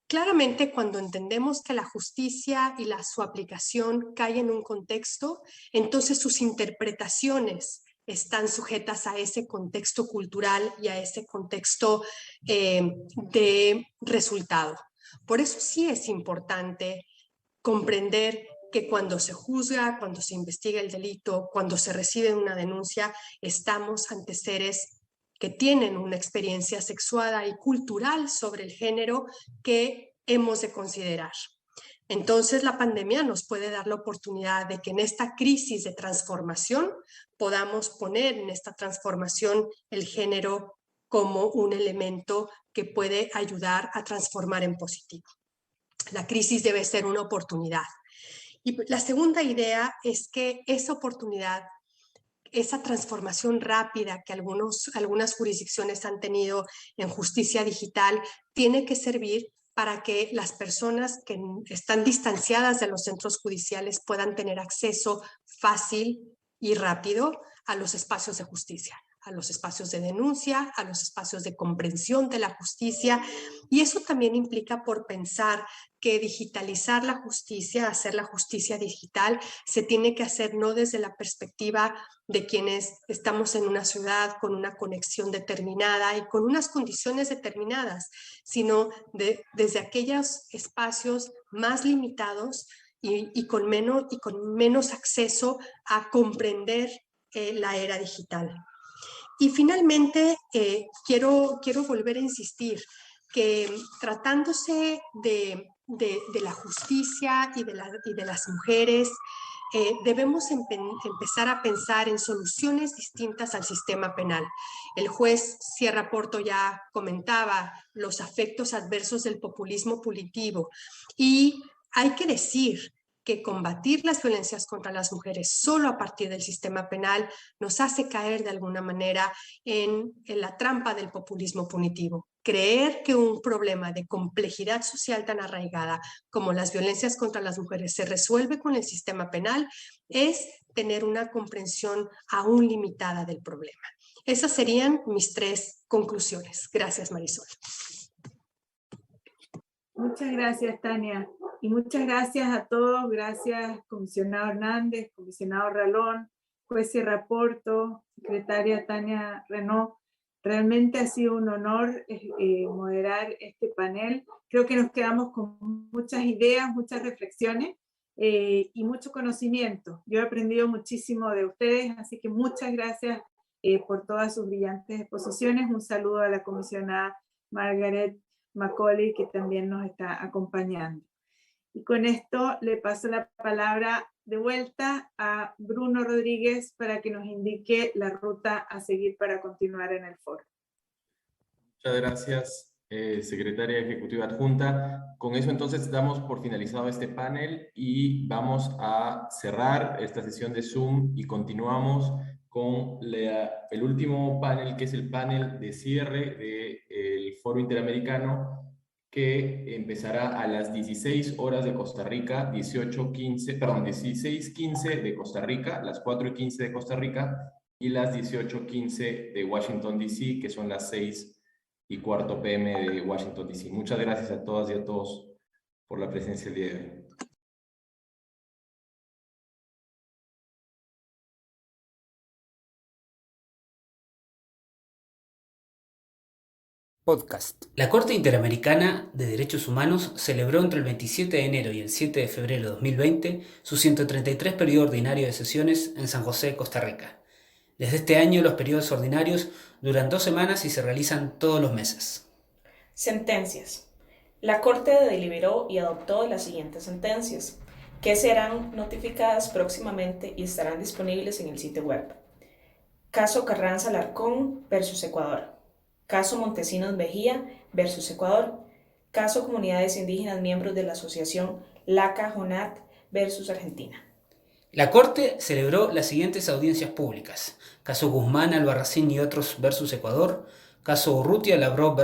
Claramente, cuando entendemos que la justicia y su aplicación cae en un contexto, entonces sus interpretaciones están sujetas a ese contexto cultural y a ese contexto de resultado. Por eso sí es importante comprender que cuando se juzga, cuando se investiga el delito, cuando se recibe una denuncia, estamos ante seres que tienen una experiencia sexuada y cultural sobre el género que hemos de considerar. Entonces, la pandemia nos puede dar la oportunidad de que en esta crisis de transformación podamos poner en esta transformación el género como un elemento que puede ayudar a transformar en positivo. La crisis debe ser una oportunidad. Y la segunda idea es que esa oportunidad, esa transformación rápida que algunas jurisdicciones han tenido en justicia digital, tiene que servir para que las personas que están distanciadas de los centros judiciales puedan tener acceso fácil y rápido a los espacios de justicia, a los espacios de denuncia, a los espacios de comprensión de la justicia. Y eso también implica por pensar que digitalizar la justicia, hacer la justicia digital, se tiene que hacer no desde la perspectiva de quienes estamos en una ciudad con una conexión determinada y con unas condiciones determinadas, sino desde aquellos espacios más limitados y con menos acceso a comprender la era digital. Y finalmente, quiero volver a insistir que tratándose de la justicia y de las mujeres, debemos empezar a pensar en soluciones distintas al sistema penal. El juez Sierra Porto ya comentaba los efectos adversos del populismo punitivo y hay que decir que combatir las violencias contra las mujeres solo a partir del sistema penal nos hace caer de alguna manera en la trampa del populismo punitivo. Creer que un problema de complejidad social tan arraigada como las violencias contra las mujeres se resuelve con el sistema penal es tener una comprensión aún limitada del problema. Esas serían mis 3 conclusiones. Gracias, Marisol.
Muchas gracias, Tania. Y muchas gracias a todos. Gracias, comisionado Hernández, comisionado Ralón, juez Sierra Porto, secretaria Tania Renaud. Realmente ha sido un honor moderar este panel. Creo que nos quedamos con muchas ideas, muchas reflexiones y mucho conocimiento. Yo he aprendido muchísimo de ustedes, así que muchas gracias por todas sus brillantes exposiciones. Un saludo a la comisionada Margaret Macaulay, que también nos está acompañando. Y con esto le paso la palabra de vuelta a Bruno Rodríguez para que nos indique la ruta a seguir para continuar en el foro.
Muchas gracias, secretaria ejecutiva adjunta. Con eso entonces damos por finalizado este panel y vamos a cerrar esta sesión de Zoom y continuamos con el último panel, que es el panel de cierre del Foro Interamericano, que empezará a las 16 horas de Costa Rica, 16:15 de Costa Rica, las 4:15 de Costa Rica y las 18:15 de Washington, D.C., que son las 6:15 p.m. de Washington, D.C. Muchas gracias a todas y a todos por la presencia el día de hoy.
Podcast. La Corte Interamericana de Derechos Humanos celebró entre el 27 de enero y el 7 de febrero de 2020 su 133 periodo ordinario de sesiones en San José, Costa Rica. Desde este año los periodos ordinarios duran 2 semanas y se realizan todos los meses.
Sentencias. La Corte deliberó y adoptó las siguientes sentencias, que serán notificadas próximamente y estarán disponibles en el sitio web. Caso Carranza Alarcón versus Ecuador. Caso Montesinos Mejía versus Ecuador. Caso Comunidades Indígenas miembros de la Asociación LACA-JONAT versus Argentina.
La Corte celebró las siguientes audiencias públicas. Caso Guzmán, Albarracín y otros versus Ecuador. Caso Urrutia, Lavrov versus